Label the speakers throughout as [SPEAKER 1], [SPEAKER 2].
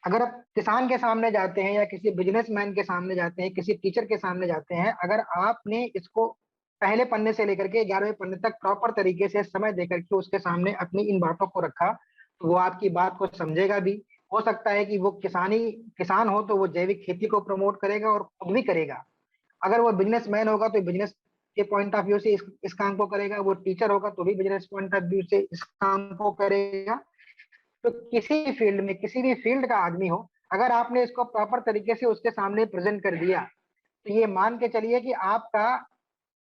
[SPEAKER 1] अगर आप किसान के सामने जाते हैं या किसी बिजनेसमैन के सामने जाते हैं, किसी टीचर के सामने जाते हैं, अगर आपने इसको पहले पन्ने से लेकर के 11वें पन्ने तक प्रॉपर तरीके से समय देकर के उसके सामने अपनी इन बातों को रखा, तो वो आपकी बात को समझेगा भी। हो सकता है कि वो किसान हो तो वो जैविक खेती को प्रमोट करेगा और खुद भी करेगा। अगर वो बिजनेसमैन होगा तो बिजनेस के पॉइंट ऑफ व्यू से इस काम को करेगा, वो टीचर होगा तो भी बिजनेस पॉइंट ऑफ व्यू से इस काम को करेगा। तो किसी भी फील्ड में, किसी भी फील्ड का आदमी हो, अगर आपने इसको प्रॉपर तरीके से उसके सामने प्रेजेंट कर दिया, तो ये मान के चलिए कि आपका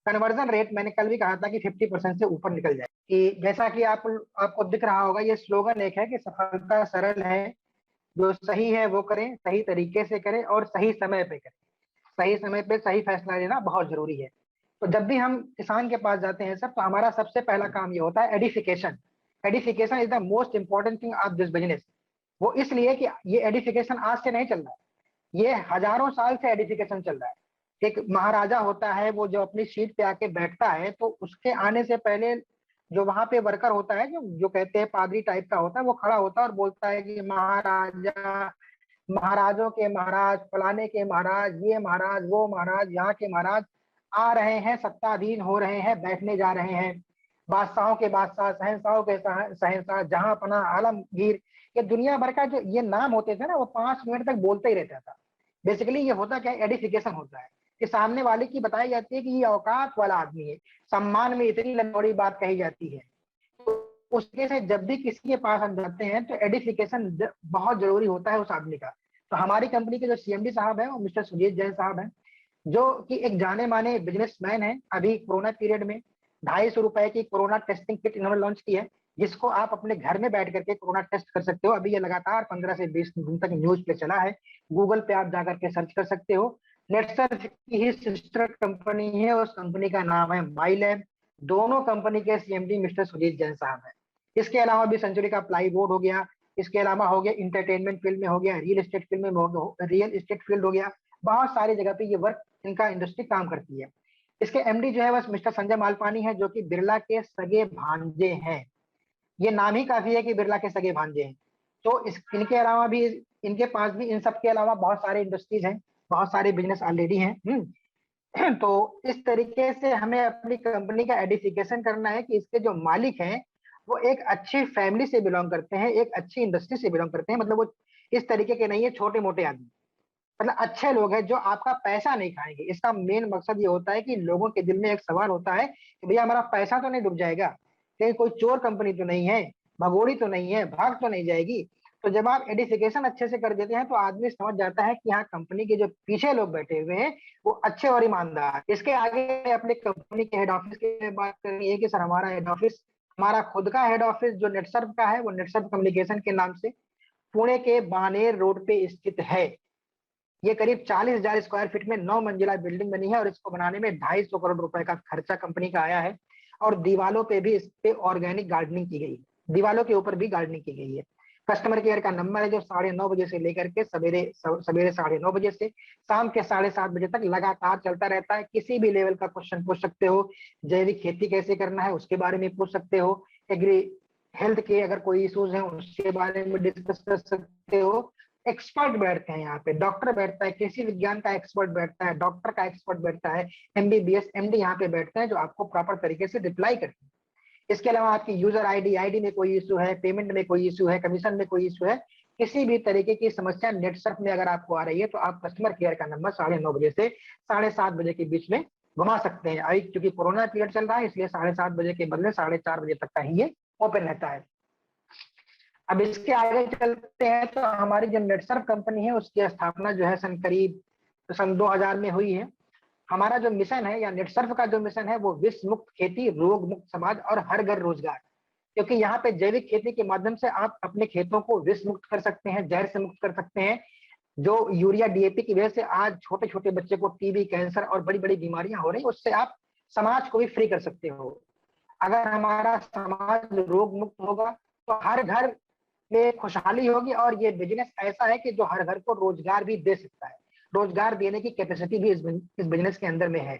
[SPEAKER 1] कन्वर्जन रेट, मैंने कल भी कहा था कि 50% से ऊपर निकल जाए। कि जैसा कि आपको दिख रहा होगा, ये स्लोगन एक है कि सफलता सरल है, जो सही है वो करें, सही तरीके से करें और सही समय पे करें। सही समय पे सही फैसला लेना बहुत जरूरी है। तो जब भी हम किसान के पास जाते हैं सर, तो हमारा सबसे पहला काम ये होता है edification. Edification is the most important thing of this business. वो इसलिए कि ये एडिफिकेशन आज से नहीं चल रहा है, ये हजारों साल से एडिफिकेशन चल रहा है। एक महाराजा होता है, वो जो अपनी सीट पे आके बैठता है, तो उसके आने से पहले जो वहां पे वर्कर होता है, जो जो कहते हैं पादरी टाइप का होता है, वो खड़ा होता है और बोलता है कि महाराजा, महाराजों के महाराज, फलाने के महाराज, ये महाराज, वो महाराज, यहाँ के महाराज आ रहे हैं, सत्ताधीन हो रहे हैं, बैठने जा रहे हैं। बादशाहों के बादशाह, शहंशाहों के शहंशाह, जहां पना आलमगीर, ये दुनिया भर का जो ये नाम होते थे ना, वो 5 मिनट तक बोलते ही रहता था। बेसिकली ये होता क्या है, एडिफिकेशन होता है कि सामने वाले की बताई जाती है कि ये औकात वाला आदमी है, सम्मान में इतनी लंबी बात कही जाती है। तो उसके से जब भी किसी के पास हम जाते हैं तो एडिफिकेशन बहुत जरूरी होता है उस आदमी का। तो हमारी कंपनी के जो सीएमडी साहब है वो मिस्टर सुजीत जैन साहब हैं, जो कि एक जाने माने बिजनेसमैन है। अभी कोरोना पीरियड में 250 रुपए की कोरोना टेस्टिंग किट इन्होंने लॉन्च की है, जिसको आप अपने घर में बैठ करके कोरोना टेस्ट कर सकते हो। अभी ये लगातार 15 से 20 दिन तक न्यूज पे चला है, गूगल पे आप जाकर के सर्च कर सकते हो। नेटसर्च की ही सिस्टर कंपनी है, उस कंपनी का नाम है माइलैब। दोनों कंपनी के सीएमडी मिस्टर सुजीत जैन साहब है। इसके अलावा भी सेंचुरी का प्लाई बोर्ड हो गया, इसके अलावा हो गया इंटरटेनमेंट फील्ड में, हो गया रियल एस्टेट फील्ड में, हो गया रियल एस्टेट फील्ड हो गया। बहुत सारी जगह पे ये वर्क, इनका इंडस्ट्री काम करती है। इसके एमडी जो है बस मिस्टर संजय मालपानी है, जो कि बिरला के सगे भांजे हैं। ये नाम ही काफी है कि बिरला के सगे भांजे हैं। तो इनके अलावा भी, इनके पास भी इन सब के अलावा बहुत सारे इंडस्ट्रीज हैं, बहुत सारे बिजनेस ऑलरेडी हैं। तो इस तरीके से हमें अपनी कंपनी का एडिफिकेशन करना है कि इसके जो मालिक हैं वो एक अच्छी फैमिली से बिलोंग करते हैं, एक अच्छी इंडस्ट्री से बिलोंग करते हैं। मतलब वो इस तरीके के नहीं है छोटे मोटे आदमी, मतलब अच्छे लोग हैं जो आपका पैसा नहीं खाएंगे। इसका मेन मकसद ये होता है कि लोगों के दिल में एक सवाल होता है कि भैया हमारा पैसा तो नहीं डूब जाएगा, कहीं कोई चोर कंपनी तो नहीं है, भगोड़ी तो नहीं है, भाग तो नहीं जाएगी। तो जब आप एडिफिकेशन अच्छे से कर देते हैं तो आदमी समझ जाता है कि हाँ, कंपनी के जो पीछे लोग बैठे हुए हैं वो अच्छे और ईमानदार। इसके आगे अपने कंपनी के हेड ऑफिस की बात करनी है कि सर हमारा हेड ऑफिस, हमारा खुद का हेड ऑफिस जो नेटसर्फ का है, वो नेटसर्फ कम्युनिकेशन के नाम से पुणे के बानेर रोड पे स्थित है। ये करीब 40,000 स्क्वायर फीट में 9 मंजिला बिल्डिंग बनी है और इसको बनाने में 250 करोड़ रुपए का खर्चा कंपनी का आया है। और दीवालों पे भी इस पे ऑर्गेनिक गार्डनिंग की गई है, दीवालों के ऊपर भी गार्डनिंग की गई है। कस्टमर केयर का नंबर है जो 9:30 बजे से लेकर के सवेरे सवेरे 9:30 बजे से शाम के 7:30 बजे तक लगातार चलता रहता है। किसी भी लेवल का क्वेश्चन पूछ सकते हो, जैविक खेती कैसे करना है उसके बारे में पूछ सकते हो, एग्री हेल्थ के अगर कोई इश्यूज हैं उसके बारे में डिस्कस कर सकते हो। एक्सपर्ट बैठते हैं यहाँ पे, डॉक्टर बैठता है, कृषि विज्ञान का एक्सपर्ट बैठता है, डॉक्टर का एक्सपर्ट बैठता है, एमबीबीएस एमडी यहाँ पे बैठते हैं जो आपको प्रॉपर तरीके से रिप्लाई करते हैं। इसके अलावा आपकी यूजर आईडी में कोई इशू है, पेमेंट में कोई इशू है, कमीशन में कोई इशू है, किसी भी तरीके की समस्या नेटसर्फ में अगर आपको आ रही है तो आप कस्टमर केयर का नंबर 9:30 बजे से 7:30 बजे के बीच में घुमा सकते हैं। अभी क्योंकि कोरोना पीरियड चल रहा है इसलिए 7:30 बजे के बदले 4:30 बजे तक का ही ये ओपन रहता है। अब इसके आगे चलते हैं तो हमारी जो नेटसर्फ कंपनी है उसकी स्थापना जो है सन 2000 में हुई है। हमारा जो मिशन है या नेटसर्फ का जो मिशन है वो विश्व मुक्त खेती, रोग मुक्त समाज और हर घर रोजगार। क्योंकि यहाँ पे जैविक खेती के माध्यम से आप अपने खेतों को विष मुक्त कर सकते हैं, जहर से मुक्त कर सकते हैं। जो यूरिया डीएपी की वजह से आज छोटे छोटे बच्चे को टीबी, कैंसर और बड़ी बड़ी बीमारियां हो रही है, उससे आप समाज को भी फ्री कर सकते हो। अगर हमारा समाज रोग मुक्त होगा तो हर घर में खुशहाली होगी। और ये बिजनेस ऐसा है कि जो हर घर को रोजगार भी दे सकता है, रोजगार देने की कैपेसिटी भी इस बिजनेस के अंदर में है।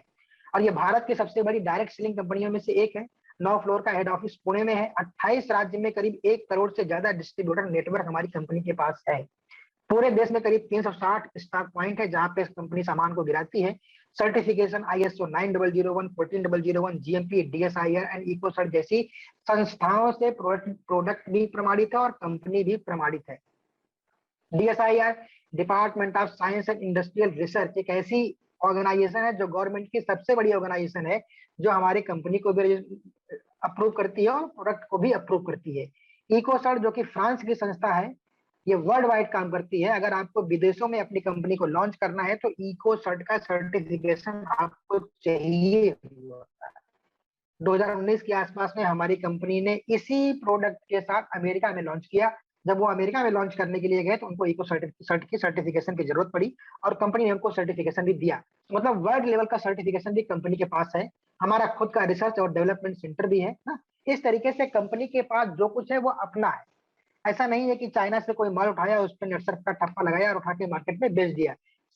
[SPEAKER 1] और ये भारत की सबसे बड़ी डायरेक्ट सेलिंग कंपनियों में से एक है। 9 फ्लोर का हेड ऑफिस पुणे में है। 28 राज्य में करीब 1 करोड़ से ज्यादा डिस्ट्रीब्यूटर नेटवर्क हमारी कंपनी के पास है। पूरे देश में करीब 360 स्टॉक पॉइंट है जहां पे कंपनी सामान को गिराती है। Certification ISO 9001, 14001, GMP, DSIR and Ecocert जैसी संस्थाओं से प्रोडक्ट भी प्रमाणित है और कंपनी भी प्रमाणित है। DSIR, department of science and industrial research, एक ऐसी ऑर्गेनाइजेशन है जो गवर्नमेंट की सबसे बड़ी ऑर्गेनाइजेशन है, जो हमारी कंपनी को भी अप्रूव करती है और प्रोडक्ट को भी अप्रूव करती है। इकोसर्ट जो कि फ्रांस की संस्था है, ये वर्ल्ड वाइड काम करती है। अगर आपको विदेशों में अपनी कंपनी को लॉन्च करना है तो इकोसर्ट का सर्टिफिकेशन आपको चाहिए। 2019 के आसपास में हमारी कंपनी ने इसी प्रोडक्ट के साथ अमेरिका में लॉन्च किया। जब वो अमेरिका में लॉन्च करने के लिए गए तो उनको इको सर्टिफिकेशन की जरूरत पड़ी और कंपनी ने उनको सर्टिफिकेशन भी दिया। मतलब वर्ल्ड लेवल का सर्टिफिकेशन भी कंपनी के पास है। हमारा खुद का रिसर्च और डेवलपमेंट सेंटर भी है ना। इस तरीके से कंपनी के पास जो कुछ है वो अपना है। ऐसा नहीं है कि चाइना से कोई माल उठाया, उस पर नेटसर्फ का ठप्पा लगाया और उठा के मार्केट में बेच दिया।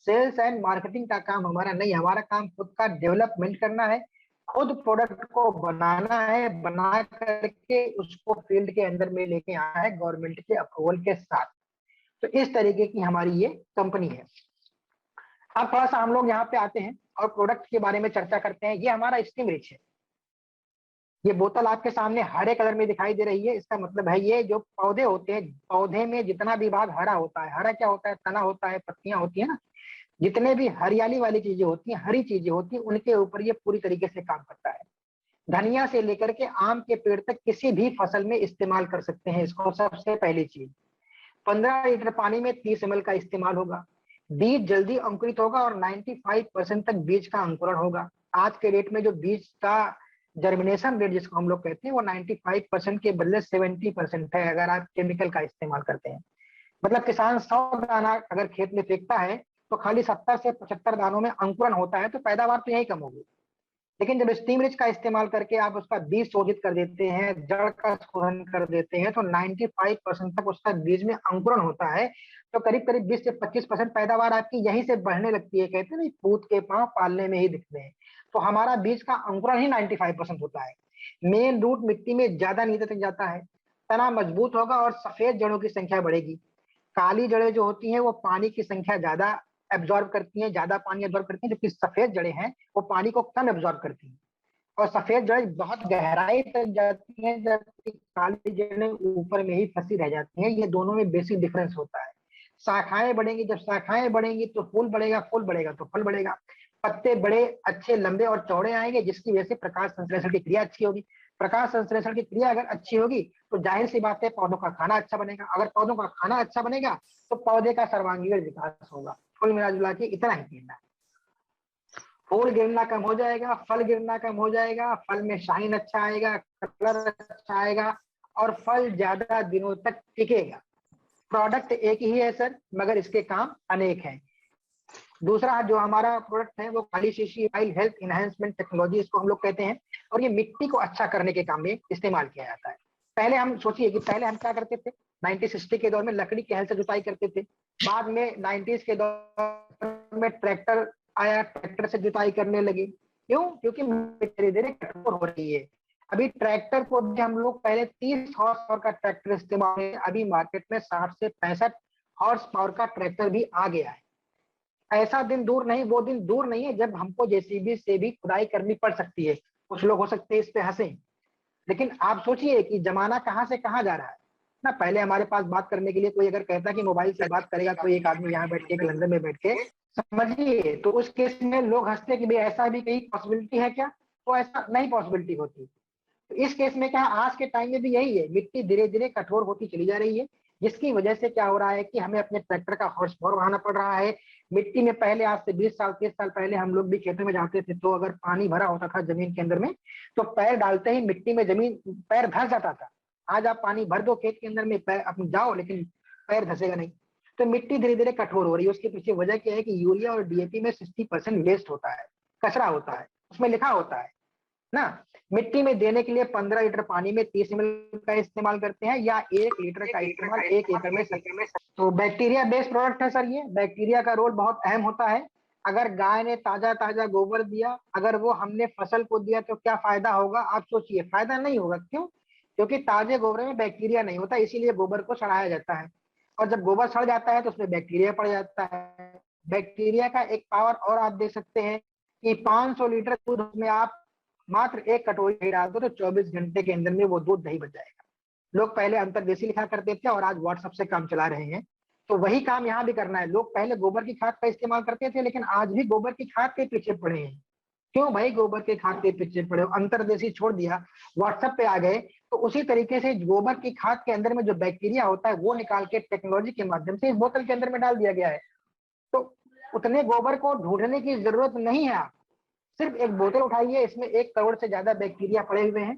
[SPEAKER 1] सेल्स एंड मार्केटिंग का काम हमारा नहीं, हमारा काम खुद का डेवलपमेंट करना है, खुद प्रोडक्ट को बनाना है, बना करके उसको फील्ड के अंदर में लेके आना है गवर्नमेंट के अप्रूवल के साथ। तो इस तरीके की हमारी ये कंपनी है। अब थोड़ा सा हम लोग यहाँ पे आते हैं और प्रोडक्ट के बारे में चर्चा करते हैं। ये हमारा स्टीम रिच है। ये बोतल आपके सामने हरे कलर में दिखाई दे रही है, इसका मतलब है ये जो पौधे होते हैं, पौधे में जितना भी भाग हरा होता है, हरा क्या होता है, तना होता है, पत्तियां होती है ना, जितने भी हरियाली वाली चीजें होती हैं, हरी चीजें होती हैं, उनके ऊपर ये पूरी तरीके से काम करता है। धनिया से लेकर के आम के पेड़ तक किसी भी फसल में इस्तेमाल कर सकते हैं इसको। सबसे पहली चीज, 15 लीटर पानी में 30 ml का इस्तेमाल होगा। बीज जल्दी अंकुरित होगा और 95% तक बीज का अंकुरण होगा। आज के डेट में जो बीज का जर्मिनेशन रेट जिसको हम लोग कहते हैं वो 95% के बदले 70% है अगर आप केमिकल का इस्तेमाल करते हैं। मतलब किसान 100 दाना अगर खेत में फेंकता है तो खाली 70 से 75 दानों में अंकुरण होता है, तो पैदावार तो यही कम होगी। लेकिन जब स्टीम रिच का इस्तेमाल करके आप उसका बीज शोधित कर देते हैं, जड़ का शोधन कर देते हैं, तो 95% तक उसका बीज में अंकुरण होता है। तो करीब करीब 20 से 25% पैदावार आपकी यहीं से बढ़ने लगती है। कहते हैं ना, पूत के पांव पालने में ही दिखते हैं। तो हमारा बीज का अंकुरण ही 95% होता है। मेन रूट मिट्टी में ज्यादा नीचे तक जाता है, तना मजबूत होगा और सफेद जड़ों की संख्या बढ़ेगी। काली जड़ें जो होती हैं वो पानी की संख्या ज्यादा एब्जॉर्ब करती हैं, ज्यादा पानी एब्जॉर्ब करती हैं, जबकि सफेद जड़ें हैं वो पानी को कम एब्जॉर्ब करती हैं। और सफेद जड़ें बहुत गहराई तक जाती हैं, जबकि काली जड़ें ऊपर में ही फंसी रह जाती हैं। ये दोनों में बेसिक डिफरेंस होता है। शाखाएं बढ़ेंगी, जब शाखाएं बढ़ेंगी तो फूल बढ़ेगा, फूल बढ़ेगा तो फल बढ़ेगा। पत्ते बड़े अच्छे लंबे और चौड़े आएंगे, जिसकी वजह से प्रकाश संश्लेषण की क्रिया अच्छी होगी। प्रकाश संश्लेषण की क्रिया अगर अच्छी होगी तो जाहिर सी बात है पौधों का खाना अच्छा बनेगा। अगर पौधों का खाना अच्छा बनेगा तो पौधे का सर्वांगीण विकास होगा। कुल मिला जुला के इतना ही कहना है। फूल गिरना कम हो जाएगा, फल गिरना कम हो जाएगा, फल में शाइन अच्छा आएगा, कलर अच्छा आएगा और फल ज्यादा दिनों तक टिकेगा। प्रोडक्ट एक ही है सर, मगर इसके काम अनेक हैं। दूसरा जो हमारा प्रोडक्ट है वो खाली शीशी ऑयल हेल्थ इनहेंसमेंट टेक्नोलॉजी इसको हम लोग कहते हैं, और ये मिट्टी को अच्छा करने के काम में इस्तेमाल किया जाता है। पहले हम सोचिए कि पहले हम क्या करते थे, 1960 के दौर में लकड़ी के हल से जुताई करते थे। बाद में 90s के दौर में ट्रैक्टर आया, ट्रैक्टर से जुताई करने लगे। क्यों? क्योंकि धीरे धीरे कठोर हो रही है। अभी ट्रैक्टर को भी हम लोग पहले 30 हॉर्स पावर का ट्रैक्टर इस्तेमाल है, अभी मार्केट में 60 से 65 हॉर्स पावर का ट्रैक्टर भी आ गया है। ऐसा दिन दूर नहीं, वो दिन दूर नहीं है जब हमको जेसीबी से भी खुदाई करनी पड़ सकती है। कुछ लोग हो सकते हैं इस पे हंसे, लेकिन आप सोचिए कि जमाना कहां से कहां जा रहा है ना। पहले हमारे पास बात करने के लिए कोई अगर कहता कि मोबाइल से बात करेगा कोई एक आदमी यहाँ बैठ के, एक लंदन में बैठ के, समझिए, तो उस केस में लोग हंसते कि भाई ऐसा भी कहीं पॉसिबिलिटी है क्या? तो ऐसा नहीं पॉसिबिलिटी होती। तो इस केस में क्या, आज के टाइम में भी यही है, मिट्टी धीरे धीरे कठोर होती चली जा रही है, जिसकी वजह से क्या हो रहा है कि हमें अपने ट्रैक्टर का हॉर्स पावर बढ़ाना पड़ रहा है। मिट्टी में पहले, आज से 20 साल 30 साल पहले हम लोग भी खेतों में जाते थे, तो अगर पानी भरा होता था जमीन के अंदर में तो पैर डालते ही मिट्टी में जमीन, पैर धंस जाता था। आज आप पानी भर दो खेत के अंदर में, पैर अपने जाओ, लेकिन पैर धंसेगा नहीं। तो मिट्टी धीरे धीरे कठोर हो रही है। उसके पीछे वजह क्या है कि यूरिया और डीएपी में 60% वेस्ट होता है, कचरा होता है, उसमें लिखा होता है ना। मिट्टी में देने के लिए 15 लीटर पानी में 30 ml का इस्तेमाल करते हैं, या 1 लीटर का इस्तेमाल 1 एकड़ में तो बैक्टीरिया बेस्ड प्रोडक्ट है सर। ये बैक्टीरिया का रोल बहुत अहम होता है। अगर गाय ने ताजा ताजा गोबर दिया, अगर वो हमने फसल को दिया, तो क्या फायदा होगा? आप सोचिए, फायदा नहीं होगा। क्यों? क्योंकि ताजे गोबर में बैक्टीरिया नहीं होता, इसीलिए गोबर को सड़ाया जाता है। और जब गोबर सड़ जाता है तो उसमें बैक्टीरिया पड़ जाता है। बैक्टीरिया का एक पावर और आप देख सकते हैं कि 500 लीटर दूध में आप मात्र 1 कटोरी दही डाल दो तो 24 घंटे के अंदर में वो दूध दही बन जाएगा। लोग पहले अंतर्देशी लिखा करते थे और आज व्हाट्सएप से काम चला रहे हैं। तो वही काम यहाँ भी करना है। लोग पहले गोबर की खाद का इस्तेमाल करते थे, लेकिन आज भी गोबर की खाद के पीछे पड़े हैं। क्यों भाई गोबर के खाद के पीछे पड़े हो? अंतर्देशी छोड़ दिया, व्हाट्सएप पे आ गए, तो उसी तरीके से गोबर की खाद के अंदर में जो बैक्टीरिया होता है वो निकाल के टेक्नोलॉजी के माध्यम से इस बोतल के अंदर में डाल दिया गया है। तो उतने गोबर को ढूंढने की जरूरत नहीं है। आप सिर्फ एक बोतल उठाइए, इसमें 1 करोड़ से ज्यादा बैक्टीरिया पड़े हुए हैं।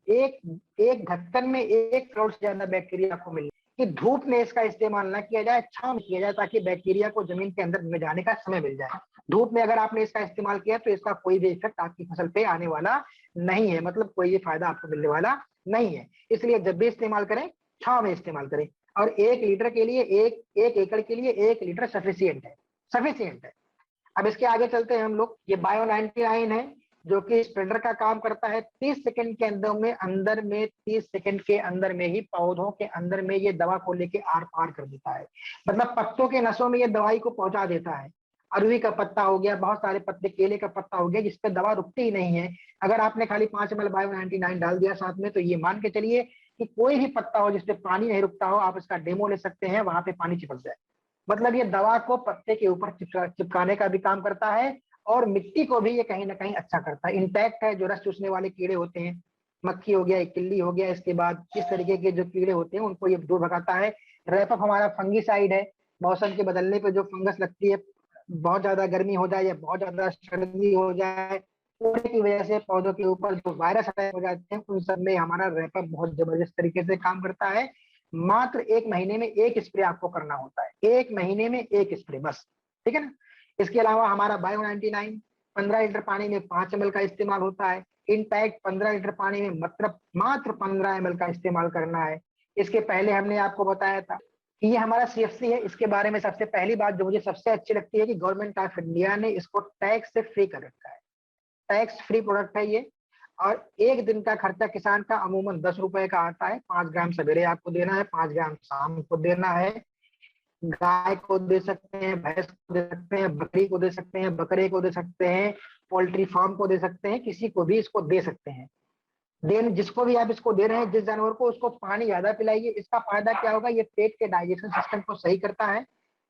[SPEAKER 1] एक एक ढक्कन में 1 करोड़ से ज्यादा बैक्टीरिया आपको मिले। कि धूप में इसका इस्तेमाल ना किया जाए, छांव में किया जाए, ताकि बैक्टीरिया को जमीन के अंदर में जाने का समय मिल जाए। धूप में अगर आपने इसका इस्तेमाल किया तो इसका कोई भी इफेक्ट आपकी फसल पे आने वाला नहीं है, मतलब कोई भी फायदा आपको मिलने वाला नहीं है। इसलिए जब भी इस्तेमाल करें, छांव में इस्तेमाल करें। और 1 लीटर के लिए, एक एकड़ के लिए 1 लीटर सफिशियंट है, सफिशियंट है। अब इसके आगे चलते हैं हम लोग। ये बायो 99 है, जो कि स्प्रेडर का काम करता है। 30 सेकंड के अंदर में 30 सेकंड के अंदर में ही पौधों के अंदर में ये दवा को लेके आर पार कर देता है। मतलब पत्तों के नसों में ये दवाई को पहुंचा देता है। अरवी का पत्ता हो गया, बहुत सारे पत्ते, केले का पत्ता हो गया, जिसपे दवा रुकती ही नहीं है। अगर आपने खाली 5 ml बायो 99 डाल दिया साथ में, तो ये मान के चलिए कि कोई भी पत्ता हो जिसपे पानी नहीं रुकता हो, आप इसका डेमो ले सकते हैं, वहां पे पानी चिपक जाए। मतलब ये दवा को पत्ते के ऊपर चिपकाने का भी काम करता है, और मिट्टी को भी ये कहीं ना कहीं अच्छा करता है। इंटैक्ट है। जो रस चूसने वाले कीड़े होते हैं, मक्खी हो गया, किल्ली हो गया, इसके बाद इस तरीके के जो कीड़े होते हैं उनको ये दूर भगाता है। रैपअप हमारा फंगीसाइड है। मौसम के बदलने पे जो फंगस लगती है, बहुत ज्यादा गर्मी हो जाए या बहुत ज्यादा सर्दी हो जाए, कोहरे की वजह से पौधों के ऊपर जो वायरस अटैक हो जाते हैं, उन सब में हमारा रैपअप बहुत जबरदस्त तरीके से काम करता है। मात्र 1 महीने में 1 स्प्रे आपको करना होता है, 1 महीने में 1 स्प्रे बस। ठीक है ना। इसके अलावा हमारा बायो 99 15 लीटर पानी में 5 ml का इस्तेमाल होता है। इनटैक्ट 15 लीटर पानी में मात्र 15 ml का इस्तेमाल करना है। इसके पहले हमने आपको बताया था कि ये हमारा CFC है। इसके बारे में सबसे पहली बात जो मुझे सबसे अच्छी लगती है कि गवर्नमेंट ऑफ इंडिया ने इसको टैक्स से फ्री कर रखा है। टैक्स फ्री प्रोडक्ट है ये। और 1 दिन का खर्चा किसान का अमूमन 10 रुपए का आता है। 5 ग्राम सवेरे आपको देना है, 5 ग्राम शाम को देना है। गाय को दे सकते हैं, भैंस को दे सकते हैं, बकरी को दे सकते हैं, बकरे को दे सकते हैं, पोल्ट्री फार्म को दे सकते हैं, किसी को भी इसको दे सकते हैं। देन जिसको भी आप इसको दे रहे हैं, जिस जानवर को, उसको पानी ज्यादा पिलाइए। इसका फायदा क्या होगा? ये पेट के डाइजेशन सिस्टम को सही करता है।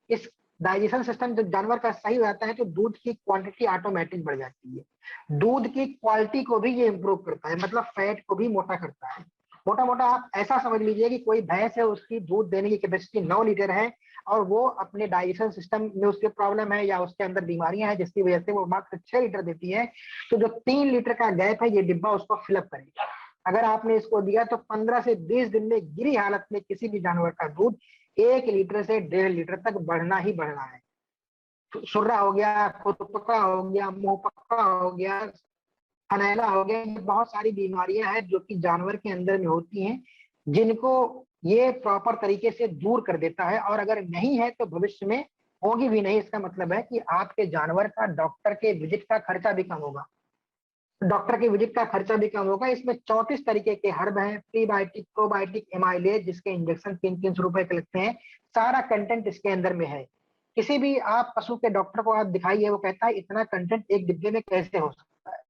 [SPEAKER 1] इस डाइजेशन सिस्टम जब जानवर का सही हो जाता है तो दूध की क्वांटिटी ऑटोमेटिक बढ़ जाती है। दूध की क्वालिटी को भी ये इंप्रूव करता है, मतलब फैट को भी मोटा करता है। मोटा मोटा आप ऐसा समझ लीजिए कि कोई भैंस है, उसकी दूध देने की कैपेसिटी 9 लीटर है, और वो अपने डाइजेशन सिस्टम में उसके प्रॉब्लम है या उसके अंदर बीमारियां हैं जिसकी वजह से वो मात्र 6 लीटर देती है। तो जो 3 लीटर का गैप है, ये डिब्बा उसको फिलअप करेगा। अगर आपने इसको दिया तो 15 से 20 दिन में गिरी हालत में किसी भी जानवर का दूध 1 लीटर से 1.5 लीटर तक बढ़ना ही बढ़ना है। सुर्रा हो गया, खुरपका हो गया, मुंह पक्का हो गया, थनैला हो गया, ये बहुत सारी बीमारियां हैं जो कि जानवर के अंदर में होती हैं, जिनको ये प्रॉपर तरीके से दूर कर देता है। और अगर नहीं है तो भविष्य में होगी भी नहीं। इसका मतलब है कि आपके जानवर का डॉक्टर के विजिट का खर्चा भी कम होगा। डॉक्टर के विजिट का खर्चा भी कम होगा। इसमें 34 तरीके के हर्ब हैं, प्रीबायोटिक, प्रोबायोटिक, एमाइलेज, जिसके इंजेक्शन 300 रुपए के लगते हैं। सारा कंटेंट इसके अंदर में है। किसी भी आप पशु के डॉक्टर को आप दिखाइए, वो कहता है इतना कंटेंट एक डिब्बे में कैसे हो सकता है।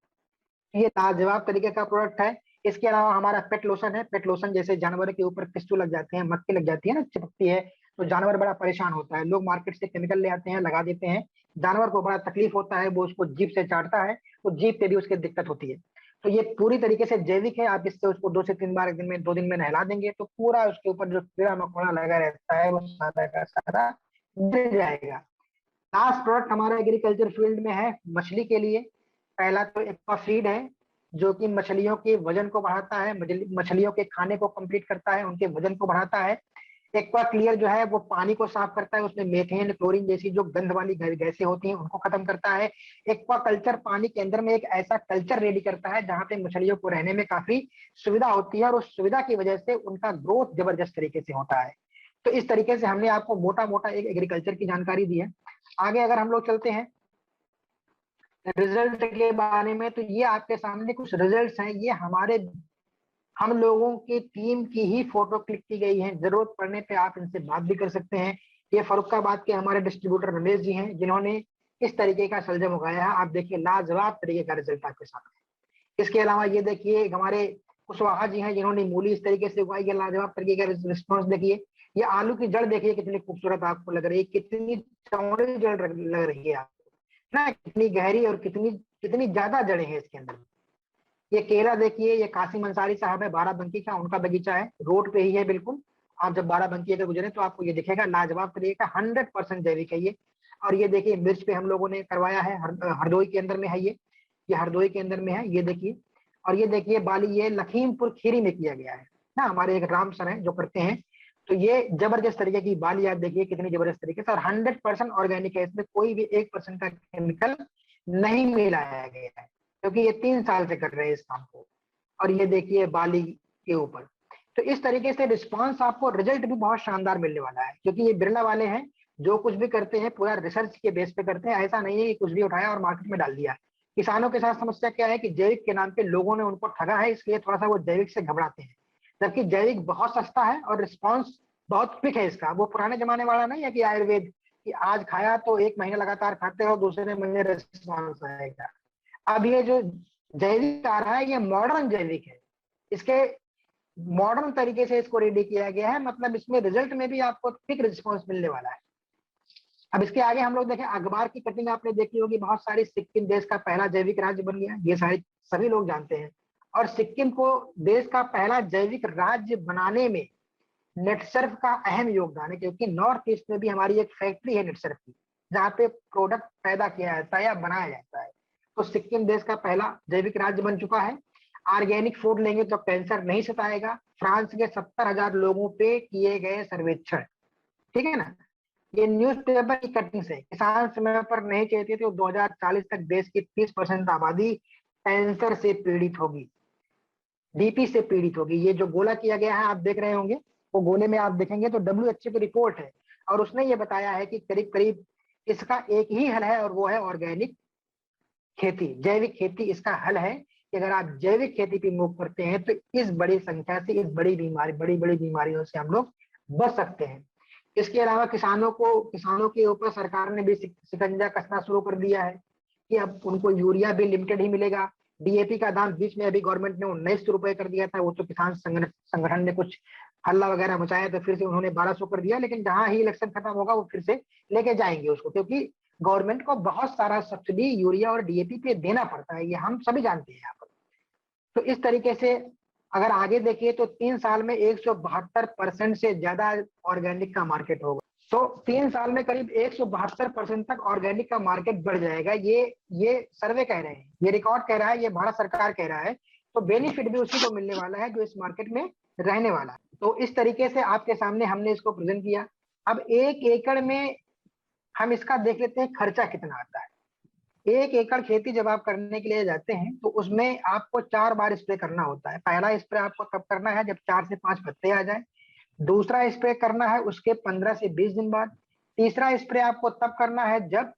[SPEAKER 1] ये लाजवाब तरीके का प्रोडक्ट है। इसके अलावा हमारा पेट लोशन है। पेट लोशन जैसे जानवर के ऊपर पिस्टू लग जाते हैं, मक्खी लग जाती है ना, चिपकती है, तो जानवर बड़ा परेशान होता है। लोग मार्केट से केमिकल ले आते हैं, लगा देते हैं। जानवर को बड़ा तकलीफ होता है, वो उसको जीभ से चाटता है, तो जीभ पे भी उसकी दिक्कत होती है। तो ये पूरी तरीके से जैविक है। आप इससे उसको 2 से 3 बार एक दिन में, 2 दिन में नहला देंगे तो पूरा उसके ऊपर जो कीड़ा मकोड़ा लगा रहता है वो सारा का सारा गिर जाएगा। लास्ट प्रोडक्ट हमारा एग्रीकल्चर फील्ड में है मछली के लिए। पहला तो एक्वा फीड है, जो कि मछलियों के वजन को बढ़ाता है, मछलियों के खाने को कंप्लीट करता है, उनके वजन को बढ़ाता है। एक्वा क्लियर जो है वो पानी को साफ करता है, उसमें मेथेन, क्लोरीन जैसी जो गंध वाली गैसें होती हैं उनको खत्म करता है। एक्वा कल्चर पानी के अंदर में एक ऐसा कल्चर रेडी करता है जहां पे मछलियों को रहने में काफी सुविधा होती है, और उस सुविधा की वजह से उनका ग्रोथ जबरदस्त तरीके से होता है। तो इस तरीके से हमने आपको मोटा मोटा एक एग्रीकल्चर की जानकारी दी है। आगे अगर हम लोग चलते हैं रिजल्ट के बारे में, तो ये आपके सामने कुछ रिजल्ट्स हैं। ये हमारे हम लोगों की टीम की ही फोटो क्लिक की गई है, जरूरत पड़ने पे आप इनसे बात भी कर सकते हैं। ये फर्रुखाबाद के हमारे डिस्ट्रीब्यूटर रमेश जी हैं, जिन्होंने इस तरीके का शलजम उगाया है। आप देखिए लाजवाब तरीके का रिजल्ट आपके सामने। इसके अलावा ये देखिए हमारे कुशवाहा जी हैं, जिन्होंने मूली इस तरीके से उगाई है, लाजवाब तरीके का रिस्पॉन्स देखिए। ये आलू की जड़ देखिए कितनी खूबसूरत आपको लग रही है, कितनी चौड़ी जड़ लग रही है आपको ना, कितनी गहरी और कितनी कितनी ज्यादा जड़ें हैं इसके अंदर। ये केला देखिए, ये कासिम अंसारी साहब है बाराबंकी का, उनका बगीचा है, रोड पे ही है बिल्कुल। आप जब बाराबंकी अगर गुजरे तो आपको ये दिखेगा, लाजवाब तरीके का 100% जैविक है ये। और ये देखिए मिर्च पे हम लोगों ने करवाया है, हरदोई के अंदर में है ये हरदोई के अंदर में है, ये देखिए। और ये देखिए बाली, ये लखीमपुर खीरी में किया गया है ना, हमारे एक राम सर है जो करते हैं। तो ये जबरदस्त तरीके की बाली आप देखिए कितनी जबरदस्त तरीके से, और 100% ऑर्गेनिक है, इसमें कोई भी 1% का केमिकल नहीं मिलाया गया है, क्योंकि ये 3 साल से कर रहे हैं इस काम को। और ये देखिए बाली के ऊपर। तो इस तरीके से रिस्पांस आपको, रिजल्ट भी बहुत शानदार मिलने वाला है, क्योंकि ये बिरला वाले हैं जो कुछ भी करते हैं पूरा रिसर्च के बेस पे करते हैं। ऐसा नहीं है कि कुछ भी उठाया और मार्केट में डाल दिया। किसानों के साथ समस्या क्या है कि जैविक के नाम पे लोगों ने उनको ठगा है, इसलिए थोड़ा सा वो जैविक से घबराते हैं। जबकि जैविक बहुत सस्ता है और रिस्पॉन्स बहुत क्विक है इसका। वो पुराने जमाने वाला नहीं है कि आयुर्वेद कि आज खाया तो 1 महीना लगातार खाते रहो, दूसरे महीने रिस्पॉन्स आएगा। अब ये जो जैविक आ रहा है ये मॉडर्न जैविक है, इसके मॉडर्न तरीके से इसको रेडी किया गया है, मतलब इसमें रिजल्ट में भी आपको क्विक रिस्पॉन्स मिलने वाला है। अब इसके आगे हम लोग देखें, अखबार की कटिंग आपने देखी होगी बहुत सारी। सिक्किम देश का पहला जैविक राज्य बन गया, ये सारे सभी लोग जानते हैं। और सिक्किम को देश का पहला जैविक राज्य बनाने में नेटसर्फ का अहम योगदान है, क्योंकि नॉर्थ ईस्ट में भी हमारी एक फैक्ट्री है नेटसर्फ की, जहाँ पे प्रोडक्ट पैदा किया जाता है या बनाया जाता है। तो सिक्किम देश का पहला जैविक राज्य बन चुका है। ऑर्गेनिक फूड लेंगे तो कैंसर नहीं सताएगा। फ्रांस के 70,000 लोगों पे किए गए सर्वेक्षण, ठीक है ना। ये न्यूज़पेपर की कटिंग से, किसान समय पर नहीं चाहते तो 2040 तक देश की 30% आबादी कैंसर से पीड़ित होगी, डीपी से पीड़ित होगी। ये जो गोला किया गया है आप देख रहे होंगे, वो गोले में आप देखेंगे तो WHO की रिपोर्ट है, और उसने ये बताया है कि करीब करीब इसका एक ही हल है, और वो है ऑर्गेनिक खेती, जैविक खेती इसका हल है। कि अगर आप जैविक खेती पे मूव करते हैं तो इस बड़ी संख्या से, इस बड़ी बड़ी बीमारियों से हम लोग बच सकते हैं। इसके अलावा किसानों के ऊपर सरकार ने भी शिकंजा कसना शुरू कर दिया है कि अब उनको यूरिया भी लिमिटेड ही मिलेगा। डीएपी का दाम बीच में अभी गवर्नमेंट ने 1900 रुपए कर दिया था, वो तो किसान संगठन ने कुछ हल्ला वगैरह मचाया तो फिर से उन्होंने 1200 कर दिया, लेकिन जहां ही इलेक्शन खत्म होगा वो फिर से लेके जाएंगे उसको, क्योंकि गवर्नमेंट को बहुत सारा सब्सिडी यूरिया और डीएपी पे देना पड़ता है, ये हम सभी जानते हैं यहाँ पर। तो इस तरीके से अगर आगे देखिए तो 3 साल में 172% से ज्यादा ऑर्गेनिक का मार्केट होगा। तो 3 साल में करीब 172% तक ऑर्गेनिक का मार्केट बढ़ जाएगा। ये सर्वे कह रहे हैं, ये रिकॉर्ड कह रहा है, ये भारत सरकार कह रहा है। तो बेनिफिट भी उसी को मिलने वाला है जो इस मार्केट में रहने वाला है। तो इस तरीके से आपके सामने हमने इसको प्रेजेंट किया। अब 1 एकड़ में हम इसका देख लेते हैं खर्चा कितना आता है। 1 एकड़ खेती जब आप करने के लिए जाते हैं तो उसमें आपको 4 बार स्प्रे करना होता है। पहला स्प्रे आपको कब करना है, जब 4 से 5 पत्ते आ जाए। दूसरा स्प्रे करना है उसके 15 से 20 दिन बाद। तीसरा स्प्रे आपको तब करना है जब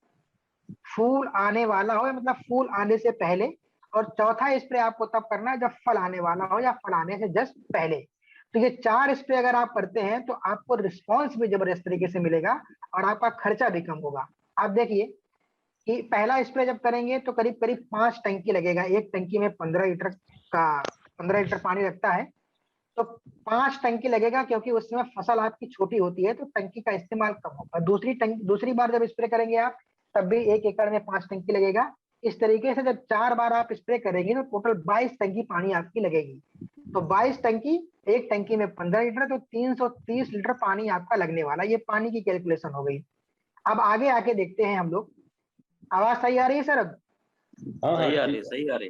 [SPEAKER 1] फूल आने वाला हो, मतलब फूल आने से पहले। और चौथा स्प्रे आपको तब करना है जब फल आने वाला हो या फल आने से जस्ट पहले। तो ये 4 स्प्रे अगर आप करते हैं तो आपको रिस्पॉन्स भी जबरदस्त तरीके से मिलेगा और आपका खर्चा भी कम होगा। आप देखिए कि पहला स्प्रे जब करेंगे तो करीब करीब 5 टंकी लगेगा। एक टंकी में 15 लीटर पानी लगता है, तो 5 टंकी लगेगा, क्योंकि उस समय फसल आपकी छोटी होती है तो टंकी का इस्तेमाल कम होगा। दूसरी बार जब स्प्रे करेंगे आप, तब भी 1 एकड़ में 5 टंकी लगेगा। इस तरीके से जब 4 बार आप स्प्रे करेंगे तो टोटल 22 टंकी पानी आपकी लगेगी। तो 22 टंकी, एक टंकी में 15 लीटर, तो 330 लीटर पानी आपका लगने वाला। ये पानी की कैलकुलेशन हो गई। अब आगे आके देखते हैं हम लोग। आवाज सही आ रही है सर? अब
[SPEAKER 2] हाँ हाँ
[SPEAKER 3] सही आ
[SPEAKER 2] ठीक
[SPEAKER 3] रही,
[SPEAKER 2] है।
[SPEAKER 3] सही आ रही।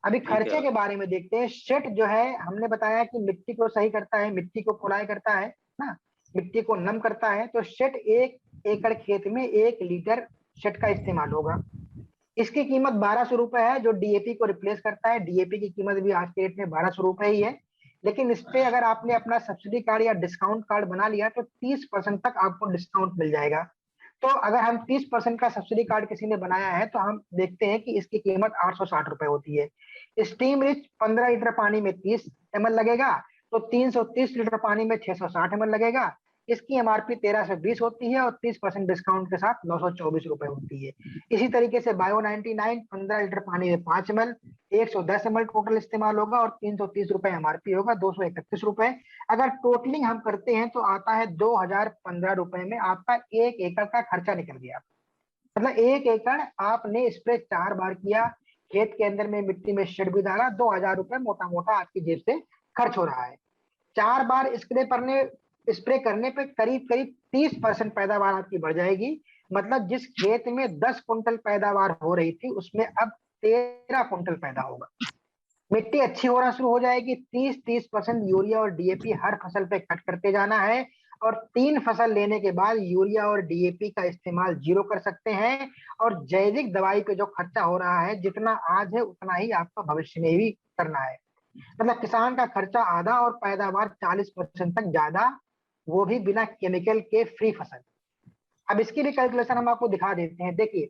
[SPEAKER 1] अभी
[SPEAKER 3] ठीक
[SPEAKER 1] खर्चे
[SPEAKER 3] है।
[SPEAKER 1] के बारे में देखते हैं। शेट जो है हमने बताया कि मिट्टी को सही करता है, मिट्टी को खुदाई करता है ना, मिट्टी को नम करता है। तो शेट 1 एकड़ खेत में 1 लीटर शेट का इस्तेमाल होगा। इसकी कीमत 1200 रुपए है, जो डीएपी को रिप्लेस करता है। डीएपी की कीमत भी आज के डेट में 1200 रुपए ही है। लेकिन इस पे अगर आपने अपना सब्सिडी कार्ड या डिस्काउंट कार्ड बना लिया तो 30% तक आपको डिस्काउंट मिल जाएगा। तो अगर हम 30% का सब्सिडी कार्ड किसी ने बनाया है तो हम देखते हैं कि इसकी कीमत 860 रुपए होती है। स्टीम रिच 15 लीटर पानी में 30 ml लगेगा, तो 330 लीटर पानी में 660 ml लगेगा। इसकी एमआरपी 1320 होती है और 30% डिस्काउंट के साथ 924 रुपए होती है। इसी तरीके से बायो 99 15 लीटर पानी में 5 ml 110 ml टोटल इस्तेमाल होगा और 330 रुपए एमआरपी होगा, 231 रुपए। अगर टोटलिंग हम करते हैं तो आता है 2015 रुपए में आपका 1 एकड़ का खर्चा निकल गया। मतलब 1 एकड़ आपने स्प्रे 4 बार किया, खेत के अंदर में मिट्टी में शेड भी डाला, 2000 रुपए मोटा मोटा आपकी जेब से खर्च हो रहा है। 4 बार स्प्रे करने पे करीब करीब 30% पैदावार आपकी बढ़ जाएगी। मतलब जिस खेत में 10 कुंटल पैदावार हो रही थी उसमें अब 13 कुंटल पैदा होगा। मिट्टी अच्छी होना शुरू हो जाएगी। 30% यूरिया और डीएपी हर फसल पे कट करते जाना है और 3 फसल लेने के बाद यूरिया और डीएपी का इस्तेमाल 0 कर सकते हैं। और जैविक दवाई पे जो खर्चा हो रहा है, जितना आज है उतना ही आपका भविष्य में भी करना है। मतलब किसान का खर्चा आधा और पैदावार 40% तक ज्यादा, वो भी बिना केमिकल के फ्री फसल। अब इसकी भी कैलकुलेशन हम आपको दिखा देते हैं। देखिए,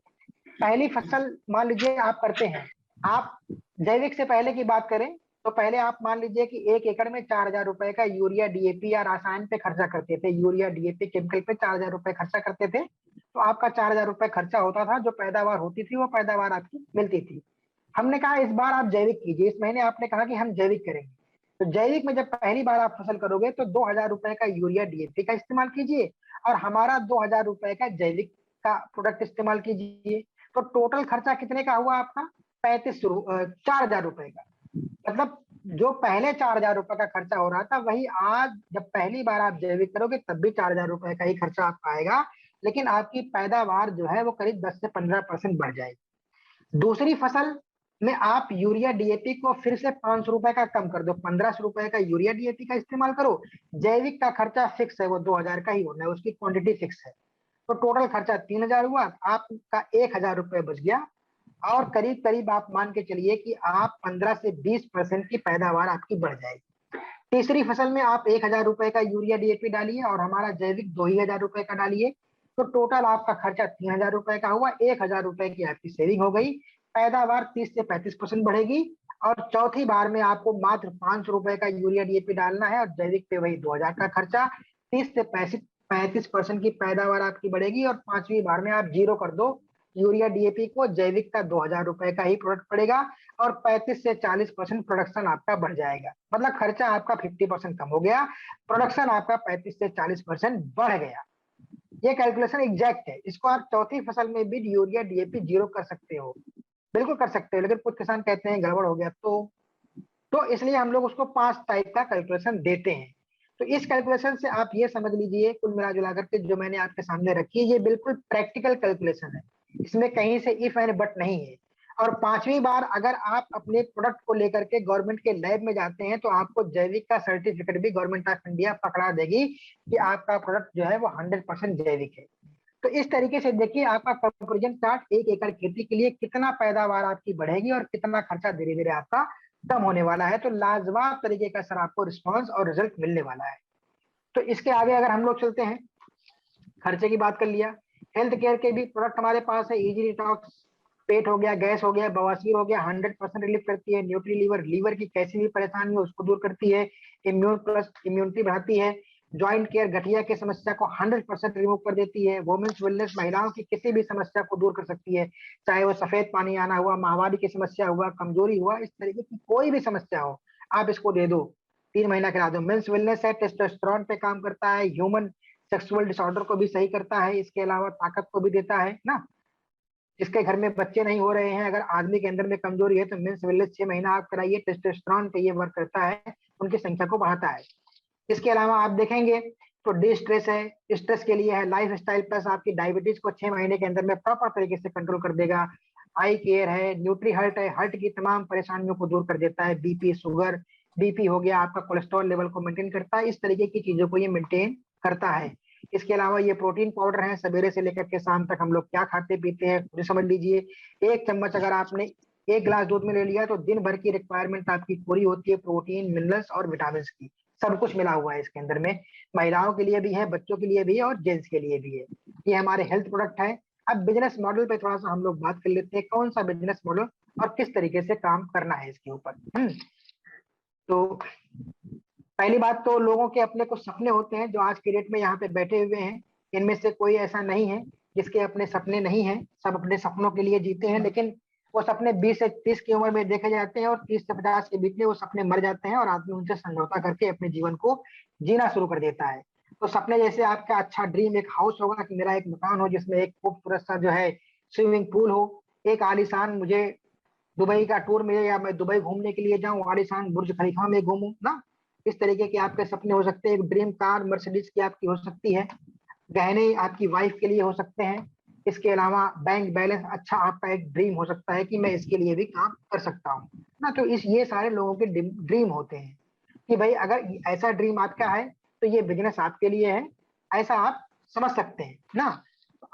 [SPEAKER 1] पहली फसल मान लीजिए आप करते हैं, आप जैविक से पहले की बात करें तो पहले आप मान लीजिए कि 1 एकड़ में 4000 रुपए का यूरिया डीएपी या रसायन पे खर्चा करते थे। यूरिया डीएपी केमिकल पे 4000 रुपए खर्चा करते थे, तो आपका 4000 रुपए खर्चा होता था। जो पैदावार होती थी वो पैदावार आपकी मिलती थी। हमने कहा इस बार आप जैविक कीजिए। इस महीने आपने कहा कि हम जैविक करेंगे। तो जैविक में जब पहली बार आप फसल करोगे तो 2000 रुपए का यूरिया डीएपी का इस्तेमाल कीजिए और हमारा 2000 रुपए का जैविक का प्रोडक्ट इस्तेमाल कीजिए। तो टोटल खर्चा कितने का हुआ आपका? 4000 रुपए का। मतलब जो पहले 4000 रुपए का खर्चा हो रहा था, वही आज जब पहली बार आप जैविक करोगे तब भी 4000 रुपए का ही खर्चा आपका आएगा, लेकिन आपकी पैदावार जो है वो करीब 10 से 15% बढ़ जाएगी। दूसरी फसल में आप यूरिया डीएपी को फिर से 500 रुपए का कम कर दो, 1500 रुपए का यूरिया डीएपी का इस्तेमाल करो। जैविक का खर्चा फिक्स है, वो 2000 का ही होना है, उसकी क्वांटिटी फिक्स है। तो टोटल खर्चा 3000 हुआ, आपका 1000 रुपए बच गया। और करीब करीब आप मान के चलिए कि आप 15 से 20% की पैदावार आपकी बढ़ जाएगी। तीसरी फसल में आप 1000 रुपए का यूरिया डीएपी डालिए और हमारा जैविक 2000 रुपए का डालिए, तो टोटल आपका खर्चा 3000 रुपए का हुआ। 1000 रुपए की आपकी सेविंग हो गई। पैदावार 30 से 35% बढ़ेगी। और चौथी बार में आपको मात्र 500 रुपए का यूरिया डीएपी डालना है और जैविक पे वही 2000 का खर्चा। 30 से 35% की पैदावार आपकी बढ़ेगी और पांचवी बार में आप 0 कर दो यूरिया डीएपी को। जैविक का 2000 रुपए का ही प्रोडक्ट पड़ेगा और 35 से 40% प्रोडक्शन आपका बढ़ जाएगा। मतलब खर्चा आपका 50% कम हो गया, प्रोडक्शन आपका 35 से 40% बढ़ गया। ये कैलकुलेशन एग्जैक्ट है। इसको आप चौथी फसल में भी यूरिया डीएपी 0 कर सकते हो, बिल्कुल कर सकते हो। लेकिन कुछ किसान कहते हैं गड़बड़ हो गया, तो इसलिए हम लोग उसको 5 टाइप का कैलकुलेशन देते हैं। तो इस कैलकुलेशन से आप ये समझ लीजिए, कुल मिला जुला करके जो मैंने आपके सामने रखी है, ये बिल्कुल प्रैक्टिकल कैलकुलेशन है। इसमें कहीं से इफ एंड बट नहीं है। और पांचवी बार अगर आप अपने प्रोडक्ट को लेकर के गवर्नमेंट के लैब में जाते हैं तो आपको जैविक का सर्टिफिकेट भी गवर्नमेंट ऑफ इंडिया पकड़ा देगी कि आपका प्रोडक्ट जो है वो 100% जैविक है। तो इस तरीके से देखिए, आपका कंपेरिजन चार्ट 1 एकड़ खेती के लिए कितना पैदावार आपकी बढ़ेगी और कितना खर्चा धीरे धीरे आपका कम होने वाला है। तो लाजवाब तरीके का सर आपको रिस्पॉन्स और रिजल्ट मिलने वाला है। तो इसके आगे अगर हम लोग चलते हैं, खर्चे की बात कर लिया। हेल्थ केयर के भी प्रोडक्ट हमारे पास है। इजी डिटॉक्स, पेट हो गया, गैस हो गया, बवासीर हो गया, 100% रिलीफ करती है। न्यूट्री लीवर, लीवर की कैसी भी परेशानी हो उसको दूर करती है। इम्यून प्लस इम्यूनिटी बढ़ाती है। जॉइंट केयर, गठिया की समस्या को 100% रिमूव कर देती है। वुमेन्स वेलनेस, महिलाओं की किसी भी समस्या को दूर कर सकती है, चाहे वो सफेद पानी आना हुआ, माहवारी की समस्या हुआ, कमजोरी हुआ, इस तरीके की कोई भी समस्या हो आप इसको दे दो, 3 महीना करा दो। मेंस वेलनेस है, टेस्टोस्टेरोन पे काम करता है, ह्यूमन सेक्सुअल डिसऑर्डर को भी सही करता है, इसके अलावा ताकत को भी देता है ना। जिसके घर में बच्चे नहीं हो रहे हैं, अगर आदमी के अंदर में कमजोरी है तो मेंस वेलनेस 6 महीना आप कराइए। टेस्टोस्टेरोन पे ये वर्क करता है, उनकी संख्या को बढ़ाता है। इसके अलावा आप देखेंगे तो डी स्ट्रेस है, स्ट्रेस के लिए है। लाइफ स्टाइल प्लस आपकी डायबिटीज को 6 महीने के अंदर में प्रॉपर तरीके से कंट्रोल कर देगा। आई केयर है, न्यूट्री हर्ट है, हर्ट की तमाम परेशानियों को दूर कर देता है। बीपी, शुगर, बीपी हो गया, आपका कोलेस्ट्रॉल लेवल को मेंटेन करता है। इस तरीके की चीजों को ये मेंटेन करता है। इसके अलावा ये प्रोटीन पाउडर है, सवेरे से लेकर के शाम तक हम लोग क्या खाते पीते हैं मुझे समझ लीजिए। 1 चम्मच अगर आपने 1 गिलास दूध में ले लिया तो दिन भर की रिक्वायरमेंट आपकी पूरी होती है, प्रोटीन, मिनरल्स और विटामिन की। सब कुछ मिला हुआ है इसके अंदर में, महिलाओं के लिए भी है, बच्चों के लिए भी है और जेंट्स के लिए भी है। ये हमारे हेल्थ प्रोडक्ट है। अब बिजनेस मॉडल पे थोड़ा सा हम लोग बात कर लेते हैं, कौन सा बिजनेस मॉडल और किस तरीके से काम करना है इसके ऊपर। तो पहली बात तो लोगों के अपने कुछ सपने होते हैं जो आज की डेट में यहाँ पे बैठे हुए हैं, इनमें से कोई ऐसा नहीं है जिसके अपने सपने नहीं हैं, सब अपने सपनों के लिए जीते हैं, लेकिन वो सपने 20 से 30 की उम्र में देखे जाते हैं और 30 से 50 के बीच में वो सपने मर जाते हैं और आदमी उनसे समझौता करके अपने जीवन को जीना शुरू कर देता है। तो सपने जैसे आपका अच्छा ड्रीम एक हाउस होगा कि मेरा एक मकान हो जिसमें एक खूबसूरत सा जो है स्विमिंग पूल हो, एक आलीशान मुझे दुबई का टूर मिले या मैं दुबई घूमने के लिए जाऊं, आलीशान बुर्ज खलीफा में घूमूं ना। इस तरीके के आपके सपने हो सकते हैं। एक ड्रीम कार मर्सिडीज की आपकी हो सकती है, गहने आपकी वाइफ के लिए हो सकते हैं। इसके अलावा बैंक बैलेंस अच्छा आपका एक ड्रीम हो सकता है कि मैं इसके लिए भी काम कर सकता हूँ ना। तो इस ये सारे लोगों के ड्रीम होते हैं कि भाई अगर ऐसा ड्रीम आपका है तो ये बिजनेस आपके लिए है, ऐसा आप समझ सकते हैं ना।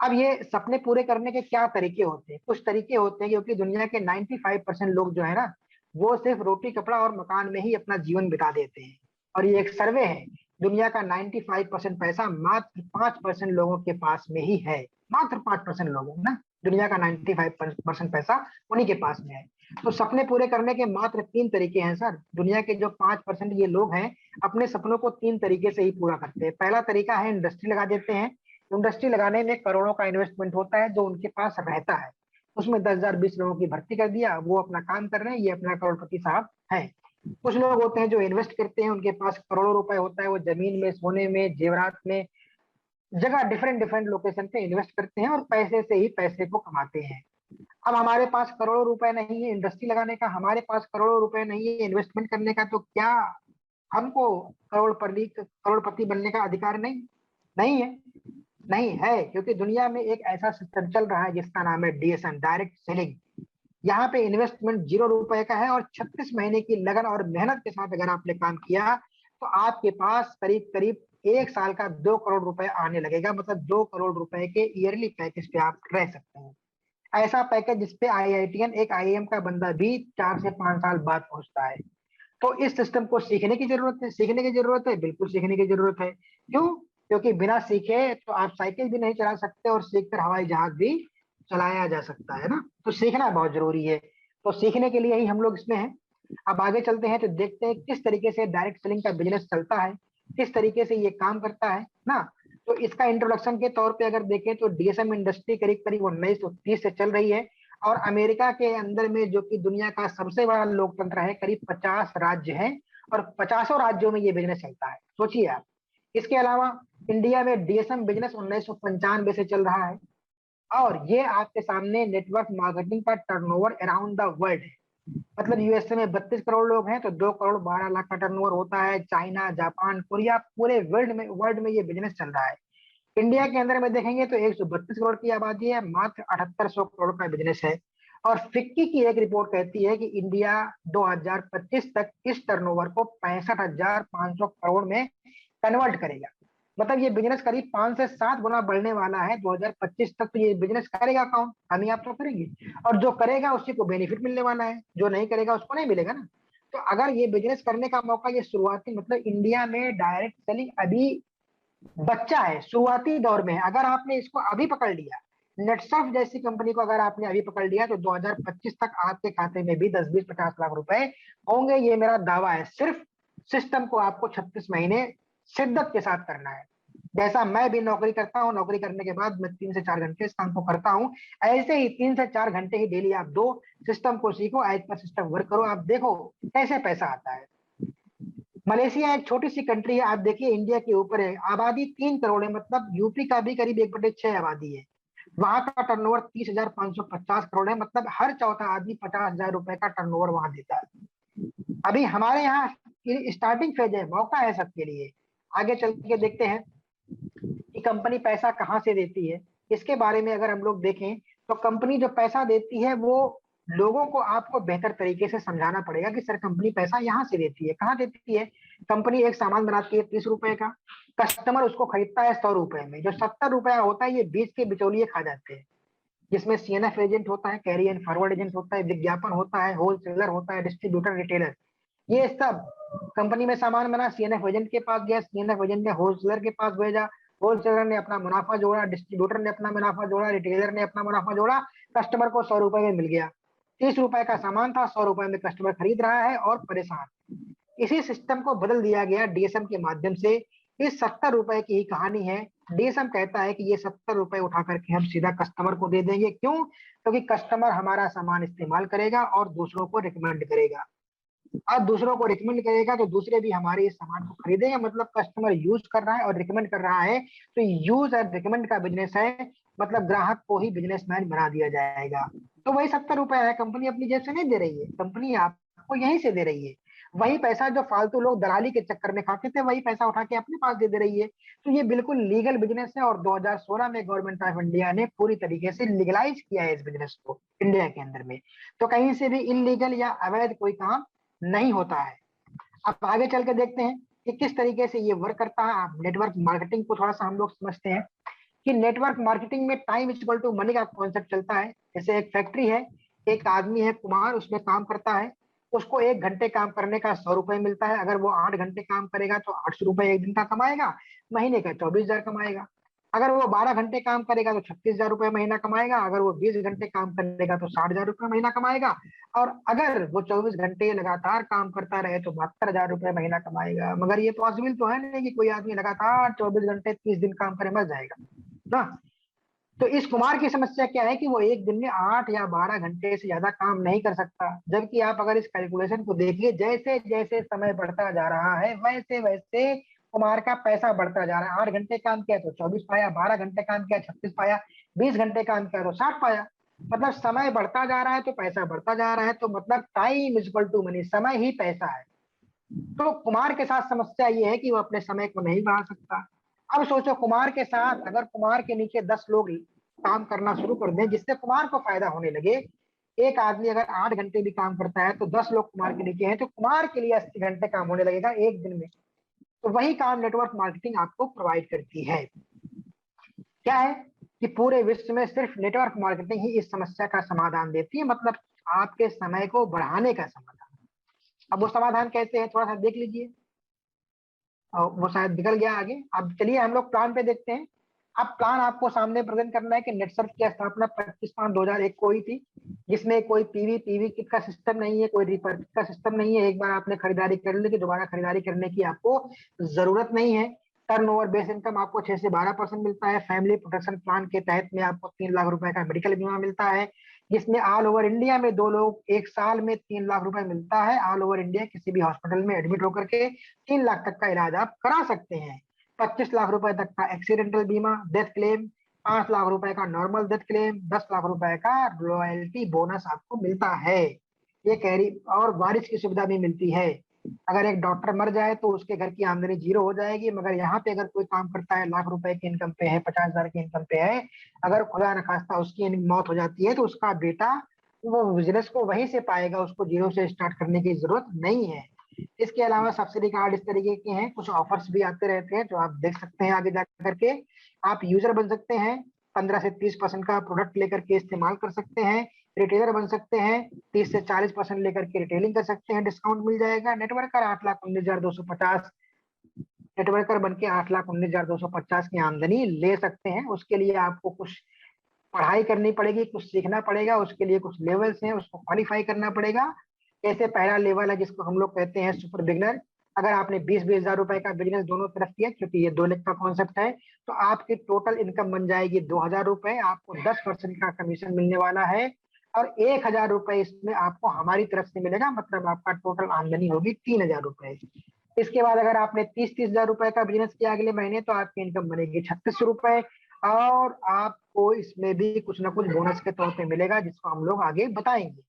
[SPEAKER 1] अब ये सपने पूरे करने के क्या तरीके होते हैं? कुछ तरीके होते हैं, क्योंकि दुनिया के 95% लोग जो है ना वो सिर्फ रोटी कपड़ा और मकान में ही अपना जीवन बिता देते हैं। और ये एक सर्वे है, दुनिया का 95% पैसा मात्र 5% लोगों के पास में ही है। मात्र 5% लोग हैं ना, दुनिया का 95% पैसा उन्हीं के पास में है। तो सपने पूरे करने के मात्र 3 तरीके हैं सर। दुनिया के जो 5% ये लोग हैं अपने सपनों को 3 तरीके से ही पूरा करते हैं। पहला तरीका है इंडस्ट्री लगा देते हैं। इंडस्ट्री लगाने में करोड़ों का इन्वेस्टमेंट होता है जो उनके पास रहता है, उसमें 10,000 20 लोगों की भर्ती कर दिया, वो अपना काम कर रहे हैं, ये अपना करोड़पति साहब है। कुछ लोग होते हैं जो इन्वेस्ट करते हैं, उनके पास करोड़ों रुपए होता है, वो जमीन में, सोने में, जेवरात में, जगह डिफरेंट डिफरेंट लोकेशन पे इन्वेस्ट करते हैं और पैसे से ही पैसे को कमाते हैं। अब हमारे पास करोड़ों रुपए नहीं है इंडस्ट्री लगाने का, हमारे पास करोड़ों रुपए नहीं है इन्वेस्टमेंट करने का, तो क्या हमको करोड़पति बनने का अधिकार नहीं? नहीं है। नहीं है, क्योंकि दुनिया में एक ऐसा सिस्टम चल रहा है जिसका नाम है डीएसएम, डायरेक्ट सेलिंग। यहाँ पे इन्वेस्टमेंट 0 रुपए का है और 36 महीने की लगन और मेहनत के साथ अगर आपने काम किया तो आपके पास करीब करीब 1 साल का 2 करोड़ रुपए आने लगेगा। मतलब 2 करोड़ रुपए के ईयरली पैकेज पे आप रह सकते हैं। ऐसा पैकेज जिसपे आईआईटीएन एक आईएएम का बंदा भी 4 से 5 साल बाद पहुंचता है। तो इस सिस्टम को सीखने की जरूरत है। सीखने की जरूरत है, बिल्कुल सीखने की जरूरत है। क्यों? क्योंकि बिना सीखे तो आप साइकिल भी नहीं चला सकते और सीखकर हवाई जहाज भी चलाया जा सकता है ना। तो सीखना बहुत जरूरी है। तो सीखने के लिए ही हम लोग इसमें हैं। अब आगे चलते हैं तो देखते हैं किस तरीके से डायरेक्ट सेलिंग का बिजनेस चलता है, किस तरीके से ये काम करता है ना। तो इसका इंट्रोडक्शन के तौर पे अगर देखें तो डीएसएम इंडस्ट्री करीब करीब 1930 से चल रही है। और अमेरिका के अंदर में, जो कि दुनिया का सबसे बड़ा लोकतंत्र है, करीब 50 राज्य हैं और 50 राज्यों में ये बिजनेस चलता है, सोचिए आप। इसके अलावा इंडिया में डीएसएम बिजनेस 1995 से चल रहा है और ये आपके सामने नेटवर्क मार्केटिंग का टर्नओवर अराउंड द वर्ल्ड है। मतलब यूएसए में 32 करोड़ लोग हैं तो 2 करोड़ 12 लाख का टर्नओवर होता है। चाइना, जापान, कोरिया, पूरे वर्ल्ड में ये बिजनेस चल रहा है। इंडिया के अंदर में देखेंगे तो 132 करोड़ की आबादी है, मात्र 7800 करोड़ का बिजनेस है। और फिक्की की एक रिपोर्ट कहती है कि इंडिया 2025 तक इस टर्नओवर को 65,500 करोड़ में कन्वर्ट करेगा। मतलब ये बिजनेस करीब 5 से 7 गुना बढ़ने वाला है 2025 तक। तो ये बिजनेस करेगा कौन? हम ही आप तो करेंगे, और जो करेगा उसी को बेनिफिट मिलने वाला है, जो नहीं करेगा उसको नहीं मिलेगा ना। तो अगर ये बिजनेस करने का मौका, ये शुरुआती, मतलब इंडिया में डायरेक्ट सेलिंग अभी बच्चा है, शुरुआती दौर में है। अगर आपने इसको अभी पकड़ लिया, नेटसर्फ जैसी कंपनी को अगर आपने अभी पकड़ लिया, तो 2025 तक आपके खाते में भी 10 20 50 लाख रुपए होंगे। ये मेरा दावा है। सिर्फ सिस्टम को आपको 36 महीने शिद्दत के साथ करना है। जैसा मैं भी नौकरी करता हूँ, नौकरी करने के बाद मैं 3 से 4 घंटे इस काम को करता हूँ, ऐसे ही 3 से 4 घंटे ही डेली आप दो, सिस्टम को सीखो, एज पर सिस्टम वर्क करो, आप देखो कैसे पैसा आता है। मलेशिया एक छोटी सी कंट्री है, आप देखिए इंडिया के ऊपर है, आबादी 3 करोड़ है, मतलब यूपी का भी करीब 1/6 आबादी है। वहां का टर्नओवर 30,550 करोड़ है, मतलब हर चौथा आदमी 50,000 रुपए का टर्नओवर वहां देता है। अभी हमारे यहाँ स्टार्टिंग फेज है, मौका है सबके लिए। आगे चल के देखते हैं कि कंपनी पैसा कहाँ से देती है। इसके बारे में अगर हम लोग देखें तो कंपनी जो पैसा देती है वो लोगों को आपको बेहतर तरीके से समझाना पड़ेगा कि सर कंपनी पैसा यहाँ से देती है, कहाँ देती है। कंपनी एक सामान बनाती है 30 रुपए का, कस्टमर उसको खरीदता है 100 रुपए में, जो 70 रुपया होता है ये बीच के बिचौलिए खा जाते हैं। जिसमें सीएनएफ एजेंट होता है, कैरी एंड फॉरवर्ड एजेंट होता है, विज्ञापन होता है, होलसेलर होता है, डिस्ट्रीब्यूटर, रिटेलर। ये सब कंपनी में सामान बना, सीएनएफ एजेंट के पास गया, सीएनएफ एजेंट ने होलसेलर के पास भेजा, होलसेलर ने अपना मुनाफा जोड़ा, डिस्ट्रीब्यूटर ने अपना मुनाफा जोड़ा, रिटेलर ने अपना मुनाफा जोड़ा, कस्टमर को 100 रुपए में मिल गया। 30 रुपए का सामान था, 100 रुपए में कस्टमर खरीद रहा है और परेशान। इसी सिस्टम को बदल दिया गया डीएसएम के माध्यम से। इस 70 रुपए की ही कहानी है। डीएसएम कहता है कि ये 70 रुपए उठा करके हम सीधा कस्टमर को दे देंगे। क्यों? क्योंकि कस्टमर हमारा सामान इस्तेमाल करेगा और दूसरों को रिकमेंड करेगा। अब दूसरों को रिकमेंड करेगा तो दूसरे भी हमारे इस सामान को खरीदेंगे। मतलब कस्टमर यूज कर रहा है और रिकमेंड कर रहा है, तो यूज और रिकमेंड का बिजनेस है। मतलब ग्राहक को ही बिजनेसमैन बना दिया जाएगा। तो वही 70 रुपए है, कंपनी अपनी जेब से नहीं दे रही है, कंपनी आपको यहीं से दे रही है। वही पैसा जो फालतू लोग दलाली के चक्कर में खाते थे, वही पैसा उठा के अपने पास दे दे रही है। तो ये बिल्कुल लीगल बिजनेस है और 2016 में गवर्नमेंट ऑफ इंडिया ने पूरी तरीके से लीगलाइज किया है इस बिजनेस को इंडिया के अंदर में। तो कहीं से भी इलीगल या अवैध कोई काम नहीं होता है। अब आगे चल के देखते हैं कि किस तरीके से ये वर्क करता है। आप नेटवर्क मार्केटिंग को थोड़ा सा हम लोग समझते हैं कि नेटवर्क मार्केटिंग में time is equal to money का कॉन्सेप्ट चलता है। जैसे एक फैक्ट्री है, एक आदमी है कुमार, उसमें काम करता है, उसको 1 घंटे काम करने का 100 रुपए मिलता है। अगर वो 8 घंटे काम करेगा तो 800 रुपए एक दिन का कमाएगा, महीने का 24,000 कमाएगा। अगर वो 12 घंटे काम करेगा तो 36,000 रुपए महीना कमाएगा। अगर वो 20 घंटे काम करेगा तो 60,000 रुपए महीना कमाएगा। और अगर वो 24 घंटे लगातार काम करता रहे तो 72,000 रुपए महीना कमाएगा। मगर ये पॉसिबल तो है नहीं कि कोई आदमी लगातार 24 घंटे 30 दिन काम करे, मर जाएगा ना। तो इस कुमार की समस्या क्या है कि वो एक दिन में 8 या 12 घंटे से ज्यादा काम नहीं कर सकता। जबकि आप अगर इस कैलकुलेशन को देखिए, जैसे जैसे समय बढ़ता जा रहा है वैसे वैसे कुमार का पैसा बढ़ता जा रहा है। 8 घंटे काम किया तो 24 पाया, 12 घंटे काम किया 36 पाया, 20 घंटे काम किया तो 60 पाया। मतलब समय बढ़ता जा रहा है तो पैसा बढ़ता जा रहा है। तो मतलब time is equal to money, समय ही पैसा है। तो कुमार के साथ समस्या ये है कि वो अपने समय को नहीं बढ़ा सकता। अब सोचो, कुमार के साथ अगर कुमार के नीचे 10 लोग काम करना शुरू कर दें जिससे कुमार को फायदा होने लगे। एक आदमी अगर 8 घंटे भी काम करता है तो 10 लोग कुमार के नीचे हैं, तो कुमार के लिए 80 घंटे काम होने लगेगा एक दिन में। तो वही काम नेटवर्क मार्केटिंग आपको प्रोवाइड करती है। क्या है कि पूरे विश्व में सिर्फ नेटवर्क मार्केटिंग ही इस समस्या का समाधान देती है। मतलब आपके समय को बढ़ाने का समाधान। अब वो समाधान कैसे है, थोड़ा सा देख लीजिए। और वो शायद निकल गया आगे। अब चलिए हम लोग प्लान पे देखते हैं। अब प्लान आपको सामने प्रेजेंट करना है कि नेटसर्फ की स्थापना 25/5/2001 को हुई थी, जिसमें कोई पीवी किट का सिस्टम नहीं है, कोई रिपर्चेज का सिस्टम नहीं है। एक बार आपने खरीदारी कर ली कि दोबारा खरीदारी करने की आपको जरूरत नहीं है। टर्नओवर बेस इनकम आपको 6 से 12% मिलता है। फैमिली प्रोटेक्शन प्लान के तहत में आपको 3 लाख रुपए का मेडिकल बीमा मिलता है, जिसमें ऑल ओवर इंडिया में 2 लोग एक साल में 3 लाख रुपए मिलता है। ऑल ओवर इंडिया किसी भी हॉस्पिटल में एडमिट होकर के 3 लाख तक का इलाज आप करा सकते हैं। 25 लाख रुपए तक का एक्सीडेंटल बीमा, डेथ क्लेम, 5 लाख रुपए का नॉर्मल डेथ क्लेम, 10 लाख रुपए का रॉयल्टी बोनस आपको मिलता है। ये कैरी और वारिस की सुविधा भी मिलती है। अगर एक डॉक्टर मर जाए तो उसके घर की आमदनी 0 हो जाएगी। मगर यहाँ पे अगर कोई काम करता है, लाख रुपए की इनकम पे है, 50,000 की इनकम पे है, अगर खुदा न खास्ता उसकी मौत हो जाती है तो उसका बेटा वो बिजनेस को वहीं से पाएगा, उसको 0 से स्टार्ट करने की जरूरत नहीं है। इसके अलावा सब्सिडी कार्ड इस तरीके के हैं, कुछ ऑफर्स भी आते रहते हैं जो आप देख सकते हैं आगे जाकर के। आप यूजर बन सकते हैं, 15 से 30% का प्रोडक्ट लेकर के इस्तेमाल कर सकते हैं। रिटेलर बन सकते हैं, 30 से 40% लेकर के रिटेलिंग कर सकते हैं, डिस्काउंट मिल जाएगा। नेटवर्कर 8,19,250 नेटवर्कर बन के 8,19,250 की आमदनी ले सकते हैं। उसके लिए आपको कुछ पढ़ाई करनी पड़ेगी, कुछ सीखना पड़ेगा। उसके लिए कुछ लेवल्स हैं, उसको क्वालिफाई करना पड़ेगा। जैसे पहला लेवल है जिसको हम लोग कहते हैं सुपर बिगनर। अगर आपने 20,000 रुपए का बिजनेस दोनों तरफ किया, क्योंकि ये 2 लाख का कॉन्सेप्ट है, तो आपकी टोटल इनकम बन जाएगी 2,000 रुपए। आपको 10% का कमीशन मिलने वाला है और 1,000 रुपए इसमें आपको हमारी तरफ से मिलेगा। मतलब आपका टोटल आमदनी होगी 3,000 रुपए। इसके बाद अगर आपने 30,30,000 रुपए का बिजनेस किया अगले महीने, तो आपकी इनकम बनेगी 36 रुपए। और आपको इसमें भी कुछ ना कुछ बोनस के तौर पे मिलेगा, जिसको हम लोग आगे बताएंगे।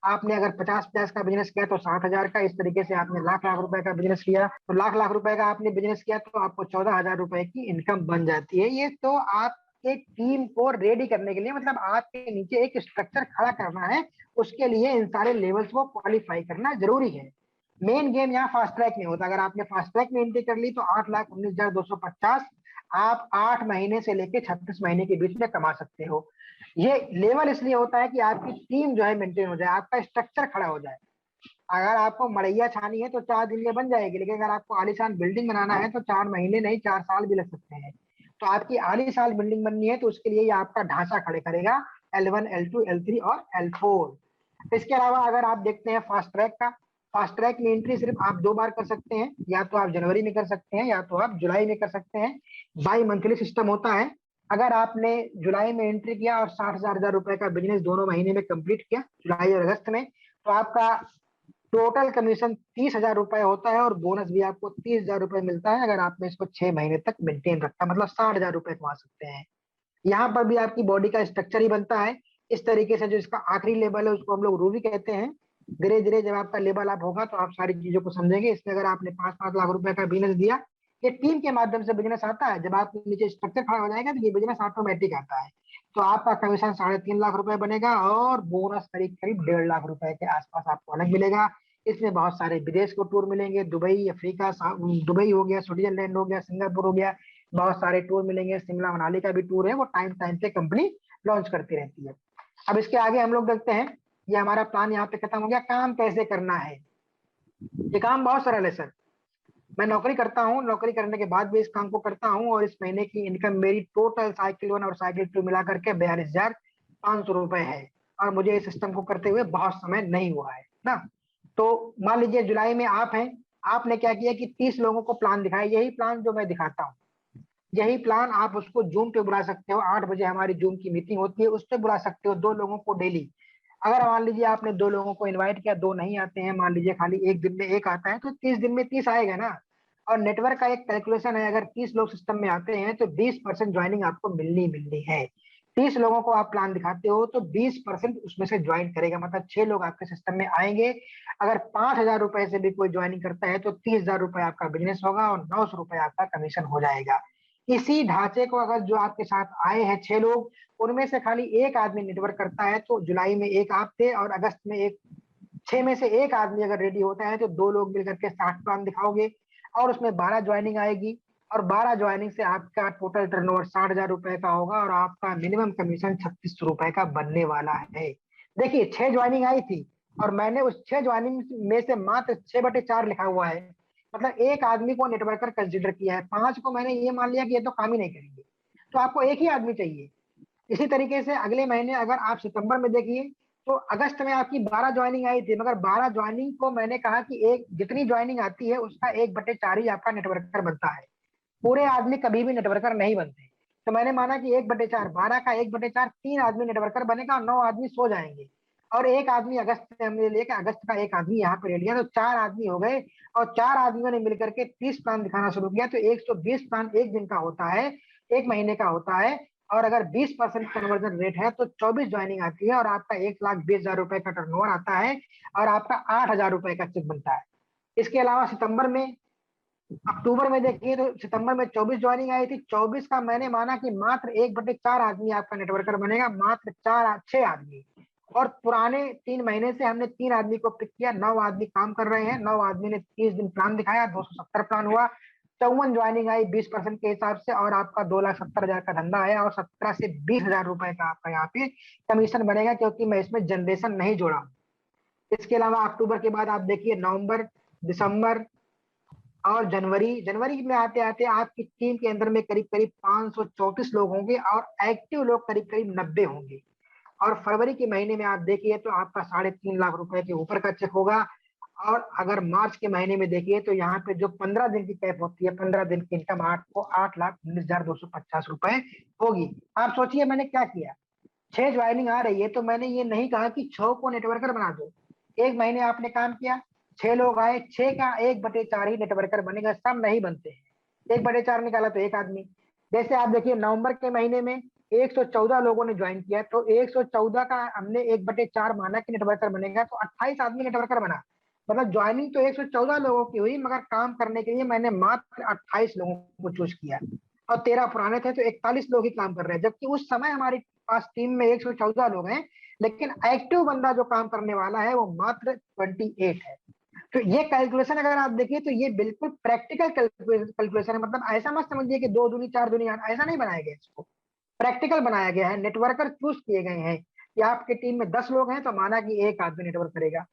[SPEAKER 1] आपने अगर 50-50 का बिजनेस किया तो 60,000 का। इस तरीके से आपने लाख-लाख रुपए का बिजनेस किया तो लाख-लाख रुपए का आपने बिजनेस किया तो आपको 14,000 रुपए की इनकम बन जाती है। ये तो आपके टीम को रेडी करने के लिए, मतलब आपके नीचे एक स्ट्रक्चर खड़ा करना है, उसके लिए इन सारे लेवल्स को क्वालिफाई करना जरूरी है। मेन गेम यहाँ फास्ट ट्रैक में होता है। अगर आपने फास्ट ट्रैक में एंट्री कर ली तो 8,19,250 आप 8 महीने से लेकर 36 महीने के बीच में कमा सकते हो। ये लेवल इसलिए होता है कि आपकी टीम जो है मेंटेन हो जाए, आपका स्ट्रक्चर खड़ा हो जाए। अगर आपको मड़ैया छानी है तो 4 दिन में बन जाएगी, लेकिन अगर आपको आलीशान बिल्डिंग बनाना है तो 4 महीने नहीं 4 साल भी लग सकते हैं। तो आपकी आलीशान बिल्डिंग बननी है तो उसके लिए ये आपका ढांचा खड़े करेगा L1 L2 L3 और L4। इसके अलावा अगर आप देखते हैं फास्ट ट्रैक का, फास्ट ट्रैक में एंट्री सिर्फ आप 2 बार कर सकते हैं, या तो आप जनवरी में कर सकते हैं या तो आप जुलाई में कर सकते हैं। बाई मंथली सिस्टम होता है। अगर आपने जुलाई में एंट्री किया और 60,000 रुपए का बिजनेस दोनों महीने में कंप्लीट किया, जुलाई और अगस्त में, तो आपका टोटल कमीशन 30,000 रुपए होता है और बोनस भी आपको 30,000 रुपए मिलता है अगर आपने इसको 6 महीने तक मेंटेन रखा, मतलब 60,000 रुपए कमा सकते हैं। यहाँ पर भी आपकी बॉडी का स्ट्रक्चर ही बनता है इस तरीके से। जो इसका आखिरी लेवल है उसको हम लोग रूबी कहते हैं। धीरे धीरे जब आपका लेवल अप होगा तो आप सारी चीजों को समझेंगे। इसमें अगर आपने 5-5 लाख रुपए का बिजनेस दिया, ये टीम के माध्यम से बिजनेस आता है। जब आपके नीचे स्ट्रक्चर खड़ा हो जाएगा तो ये बिजनेस ऑटोमेटिक आता है। तो आपका कमीशन 3.5 लाख रुपए बनेगा और बोनस करीब करीब 1.5 लाख रुपए के आसपास आपको अलग मिलेगा। इसमें बहुत सारे विदेश को टूर मिलेंगे, दुबई, अफ्रीका, दुबई हो गया, स्विट्जरलैंड हो गया, सिंगापुर हो गया, बहुत सारे टूर मिलेंगे। शिमला मनाली का भी टूर है, वो टाइम टाइम पे कंपनी लॉन्च करती रहती है। अब इसके आगे हम लोग देखते हैं, ये हमारा प्लान यहाँ पे खत्म हो गया। काम कैसे करना है? ये काम बहुत सरल है सर। मैं नौकरी करता हूँ, नौकरी करने के बाद भी इस काम को करता हूँ और इस महीने की इनकम मेरी टोटल साइकिल 1 और साइकिल 2 मिला करके 42,500 रुपए है। और मुझे इस सिस्टम को करते हुए बहुत समय नहीं हुआ है ना। तो मान लीजिए जुलाई में आप हैं, आपने क्या किया कि 30 लोगों को प्लान दिखाया, यही प्लान जो मैं दिखाता हूँ, यही प्लान आप उसको जूम पे बुला सकते हो। 8 बजे हमारी जूम की मीटिंग होती है, उस पर बुला सकते हो 2 लोगों को डेली। अगर मान लीजिए आपने 2 लोगों को इनवाइट किया, 2 नहीं आते हैं, मान लीजिए खाली एक दिन में एक आता है, तो 30 दिन में 30 आएगा ना। और नेटवर्क का एक कैलकुलेशन है, अगर 30 लोग सिस्टम में आते हैं तो 20% ज्वाइनिंग आपको मिलनी मिलनी है। 30 लोगों को आप प्लान दिखाते हो तो 20% उसमें से ज्वाइन करेगा, मतलब 6 लोग आपके सिस्टम में आएंगे। अगर 5,000 रुपए से भी कोई ज्वाइनिंग करता है तो 30,000 रुपए आपका बिजनेस होगा और 900 रुपए आपका कमीशन हो जाएगा। इसी ढांचे को अगर जो आपके साथ आए हैं 6 लोग, उनमें से खाली एक आदमी नेटवर्क करता है, तो जुलाई में एक आप थे और अगस्त में एक, 6 में से एक आदमी अगर रेडी होता है तो 2 लोग मिलकर के 60 प्लान दिखाओगे और उसमें 12 ज्वाइनिंग आएगी। और 12 ज्वाइनिंग से आपका टोटल टर्नओवर 60,000 रुपए का होगा और आपका मिनिमम कमीशन 3600 रुपए का बनने वाला है। देखिए 6 ज्वाइनिंग आई थी और मैंने उस 6 ज्वाइनिंग में से मात्र 6/4 लिखा हुआ है, मतलब एक आदमी को नेटवर्कर कंसिडर किया है। 5 को मैंने ये मान लिया कि ये तो काम ही नहीं करेंगे, तो आपको एक ही आदमी चाहिए। इसी तरीके से अगले महीने अगर आप सितंबर में देखिए तो अगस्त में आपकी 12 ज्वाइनिंग आई थी, मगर 12 ज्वाइनिंग को मैंने कहा कि एक जितनी ज्वाइनिंग आती है उसका 1/4 ही आपका नेटवर्कर बनता है। पूरे आदमी कभी भी नेटवर्कर नहीं बनते। तो मैंने माना कि 1/4, 12 का 1/4, 3 आदमी नेटवर्कर बनेगा और 9 आदमी सो जाएंगे। और एक आदमी अगस्त से हमने लिया, अगस्त का एक आदमी यहाँ पे ले लिया, तो 4 आदमी हो गए। और 4 आदमियों ने मिलकर के 30 प्लान दिखाना शुरू किया, तो 120 प्लान एक दिन का होता है, एक महीने का होता है। और अगर 20% कन्वर्जन रेट है तो 24 ज्वाइनिंग आती है और आपका 1,20,000 रुपए का टर्नओवर आता है और आपका 8,000 रुपए का चेक बनता है। इसके अलावा सितंबर में, अक्टूबर में देखिए तो सितंबर में 24 ज्वाइनिंग आई थी। 24 का मैंने माना कि मात्र 1/4 आदमी आपका नेटवर्कर बनेगा, मात्र 6 आदमी। और पुराने 3 महीने से हमने 3 आदमी को पिक किया, 9 आदमी काम कर रहे हैं। 9 आदमी ने 30 दिन प्लान दिखाया, 270 प्लान हुआ। 54 ज्वाइनिंग आई 20% के हिसाब से और आपका 2,70,000 का धंधा आया और 17 से 20,000 रुपए का आपका यहाँ पे कमीशन बनेगा, क्योंकि मैं इसमें जनरेशन नहीं जोड़ा। इसके अलावा अक्टूबर के बाद आप देखिए नवंबर, दिसंबर और जनवरी। जनवरी में आते आते आपकी टीम के अंदर में करीब करीब 534 लोग होंगे और एक्टिव लोग करीब करीब 90 होंगे। और फरवरी के महीने में आप देखिए तो आपका 3.5 लाख रुपए के ऊपर का चेक होगा। और अगर मार्च के महीने में देखिए तो यहाँ पे जो 15 दिन की कैप होती है, 15 दिन की इनकम 8,19,250 रुपए होगी। आप सोचिए मैंने क्या किया। 6 ज्वाइनिंग आ रही है तो मैंने ये नहीं कहा कि 6 को नेटवर्कर बना दो। एक महीने आपने काम किया, 6 लोग आए, 6 का 1/4 ही नेटवर्कर बनेगा, सब नहीं बनते हैं। 1/4 निकाला तो एक आदमी। जैसे आप देखिए नवंबर के महीने में 114 लोगों ने ज्वाइन किया, तो 114 का हमने 1/4 माना कि नेटवर्कर बनेगा, तो 28 आदमी नेटवर्कर बना। मतलब ज्वाइनिंग तो 114 लोगों की हुई, मगर काम करने के लिए मैंने मात्र 28 लोगों को चूज किया। और 13 पुराने थे तो 41 लोग ही काम कर रहे हैं, जबकि उस समय हमारी पास टीम में 114 लोग हैं, लेकिन एक्टिव बंदा जो काम करने वाला है वो मात्र 28 है। तो ये कैलकुलेशन अगर आप देखिए तो ये बिल्कुल प्रैक्टिकल कैलकुलेशन है। मतलब ऐसा मत समझिए कि 2 दूनी 4 दूनी 8, ऐसा नहीं बनाया गया इसको। प्रैक्टिकल बनाया गया है, नेटवर्कर चूज किए गए हैं कि आपके टीम में 10 लोग हैं तो माना कि एक आदमी नेटवर्क करेगा।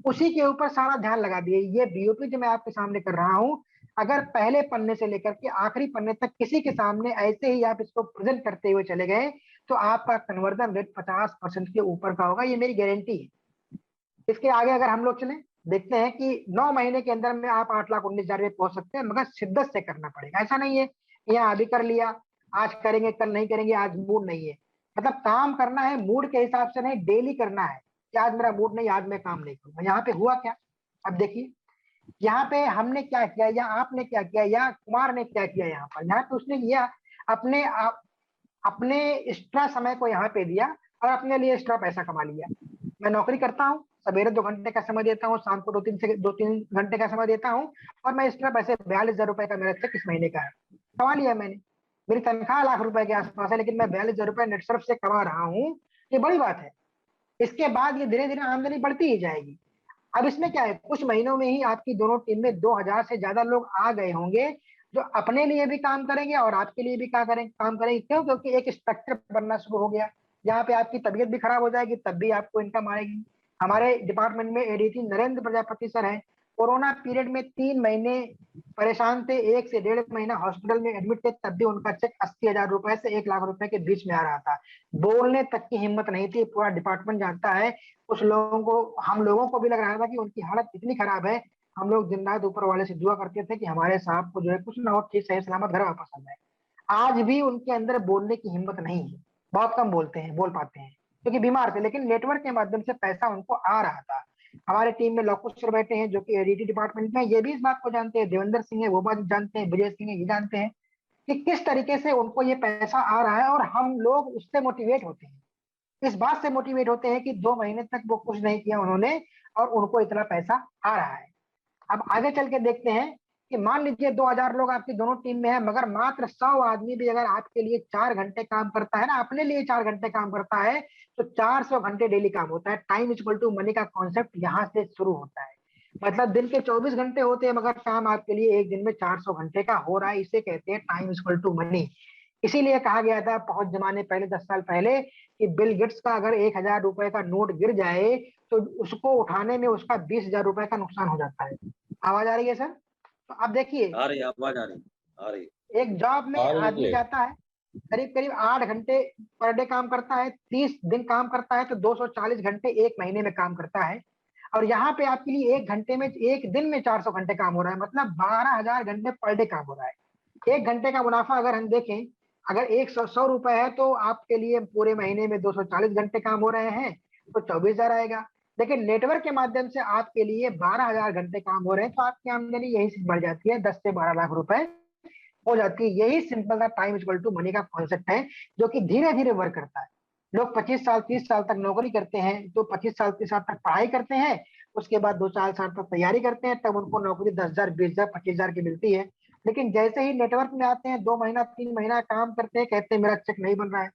[SPEAKER 1] उसी के ऊपर सारा ध्यान लगा दिए। ये बीओपी जो मैं आपके सामने कर रहा हूँ, अगर पहले पन्ने से लेकर के आखिरी पन्ने तक किसी के सामने ऐसे ही आप इसको प्रेजेंट करते हुए चले गए, तो आपका कन्वर्जन रेट 50% के ऊपर का होगा, ये मेरी गारंटी है। इसके आगे अगर हम लोग चले, देखते हैं कि 9 महीने के अंदर में आप 8,19,000 पे पहुंच सकते हैं, मगर शिद्दत से करना पड़ेगा। ऐसा नहीं है यहाँ अभी कर लिया, आज करेंगे कल नहीं करेंगे, आज मूड नहीं है। मतलब काम करना है मूड के हिसाब से नहीं, डेली करना है कि आज मेरा मूड नहीं, आज मैं काम नहीं करूंगा। यहाँ पे हुआ क्या, अब देखिए यहाँ पे हमने क्या किया या आपने क्या किया या कुमार ने क्या किया। यहाँ पे उसने किया अपने अपने एक्स्ट्रा समय को यहाँ पे दिया और अपने लिए एक्स्ट्रा पैसा कमा लिया। मैं नौकरी करता हूँ, सवेरे 2 घंटे का समय देता हूँ, शाम को 2-3 घंटे का समय देता हूँ, और मैं एक्स्ट्रा पैसे 42,000 रुपए का मेरा चेक इस महीने का है, कमा लिया मैंने। मेरी तनख्वाह लाख रुपए के आसपास है, लेकिन मैं 42,000 रुपए नेट सर्फ से कमा रहा हूँ, ये बड़ी बात है। इसके बाद ये धीरे धीरे आमदनी बढ़ती ही जाएगी। अब इसमें क्या है, कुछ महीनों में ही आपकी दोनों टीम में 2,000 से ज्यादा लोग आ गए होंगे, जो अपने लिए भी काम करेंगे और आपके लिए भी काम करेंगे। क्यों? क्योंकि एक स्ट्रक्चर बनना शुरू हो गया। यहाँ पे आपकी तबीयत भी खराब हो जाएगी, तब भी आपको इनकम आएगी। हमारे डिपार्टमेंट में एडीसी नरेंद्र प्रजापति सर है, कोरोना पीरियड में 3 महीने परेशान थे, 1 से 1.5 महीना हॉस्पिटल में एडमिट थे, तब भी उनका चेक 80,000 रुपए से 1 लाख रुपए के बीच में आ रहा था। बोलने तक की हिम्मत नहीं थी, पूरा डिपार्टमेंट जानता है। कुछ लोगों को, हम लोगों को भी लग रहा था कि उनकी हालत इतनी खराब है, हम लोग दिन रात ऊपर वाले से दुआ करते थे कि हमारे साहब को जो है कुछ ना हो, ठीक सही सलामत घर वापस आ जाए। आज भी उनके अंदर बोलने की हिम्मत नहीं है, बहुत कम बोल पाते हैं, क्योंकि बीमार थे। लेकिन नेटवर्क के माध्यम से पैसा उनको आ रहा था। हमारे टीम में लौकुश सर बैठे हैं जो कि एडीटी डिपार्टमेंट में, ये भी इस बात को जानते हैं, देवेंद्र सिंह है वो बात जानते हैं, विजय सिंह है ये जानते हैं कि किस तरीके से उनको ये पैसा आ रहा है, और हम लोग उससे मोटिवेट होते हैं। इस बात से मोटिवेट होते हैं कि 2 महीने तक वो कुछ नहीं किया उन्होंने, और उनको इतना पैसा आ रहा है। अब आगे चल के देखते हैं कि मान लीजिए 2,000 लोग आपकी दोनों टीम में है, मगर मात्र 100 आदमी भी अगर आपके लिए 4 घंटे काम करता है ना, अपने लिए 4 घंटे काम करता है, तो 400 घंटे डेली काम होता है। टाइम इक्वल टू मनी का कॉन्सेप्ट यहाँ से शुरू होता है। मतलब दिन के 24 घंटे होते हैं, मगर काम आपके लिए एक दिन में 400 घंटे का हो रहा है, इसे कहते हैं टाइम इक्वल टू मनी। इसीलिए कहा गया था बहुत जमाने पहले, 10 साल पहले, कि बिल गेट्स का अगर 1,000 रुपए का नोट गिर जाए, तो उसको उठाने में उसका 20,000 रुपए का नुकसान हो जाता है। आवाज आ रही है सर? तो अब देखिए,
[SPEAKER 2] आ रही है, आवाज आ रही आ रही।
[SPEAKER 1] एक जॉब में आदमी जाता है, करीब करीब 8 घंटे पर डे काम करता है, 30 दिन काम करता है, तो 240 घंटे एक महीने में काम करता है। और यहाँ पे आपके लिए 1 घंटे में, एक दिन में 400 घंटे काम हो रहा है, मतलब 12,000 घंटे पर डे काम हो रहा है। 1 घंटे का मुनाफा अगर हम देखें, अगर 100 रुपए है, तो आपके लिए पूरे महीने में 240 घंटे काम हो रहे हैं, तो 24,000 आएगा। लेकिन नेटवर्क के माध्यम से आपके लिए 12,000 घंटे काम हो रहे हैं, तो आपकी आमदनी यही से बढ़ जाती है, 10 से 12 लाख रुपए हो जाती है। यही सिंपल सा टाइम इक्वल टू मनी का कॉन्सेप्ट है, जो कि धीरे धीरे वर्क करता है। लोग 25 साल 30 साल तक नौकरी करते हैं, तो 25 साल 30 साल तक पढ़ाई करते हैं, उसके बाद 2-4 साल तक तैयारी करते हैं, तब उनको नौकरी 10,000 20,000 25,000 की मिलती है। लेकिन जैसे ही नेटवर्क में आते हैं, 2 महीना 3 महीना काम करते हैं, कहते हैं मेरा चेक नहीं बन रहा है।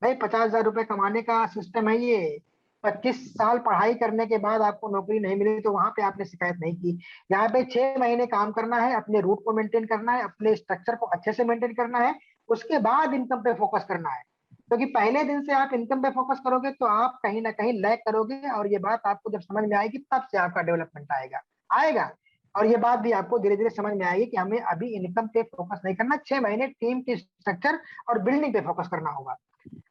[SPEAKER 1] भाई 50,000 रुपए कमाने का सिस्टम है ये। 25 साल पढ़ाई करने के बाद आपको नौकरी नहीं मिली, तो वहां पे आपने शिकायत नहीं की। यहाँ पे 6 महीने काम करना है, अपने रूट को मेंटेन करना है, अपने स्ट्रक्चर को अच्छे से मेंटेन करना है, उसके बाद इनकम पे फोकस करना है। क्योंकि पहले दिन से आप इनकम पे फोकस करोगे, तो आप कहीं ना कहीं लैग करोगे, और ये बात आपको जब समझ में आएगी, तब से आपका डेवलपमेंट आएगा आएगा और ये बात भी आपको धीरे धीरे समझ में आएगी कि हमें अभी इनकम पे फोकस नहीं करना, 6 महीने टीम की स्ट्रक्चर और बिल्डिंग पे फोकस करना होगा।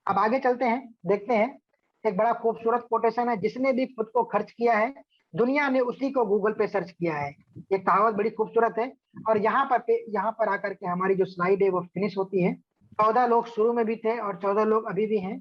[SPEAKER 1] अब आगे चलते हैं, देखते हैं एक बड़ा खूबसूरत कोटेशन है, जिसने भी खुद को खर्च किया है, दुनिया ने उसी को गूगल पे सर्च किया है। ये कहावत बड़ी खूबसूरत है। और यहाँ पर आकर के हमारी जो स्लाइड है वो फिनिश होती है। 14 लोग शुरू में भी थे और 14 लोग अभी भी हैं।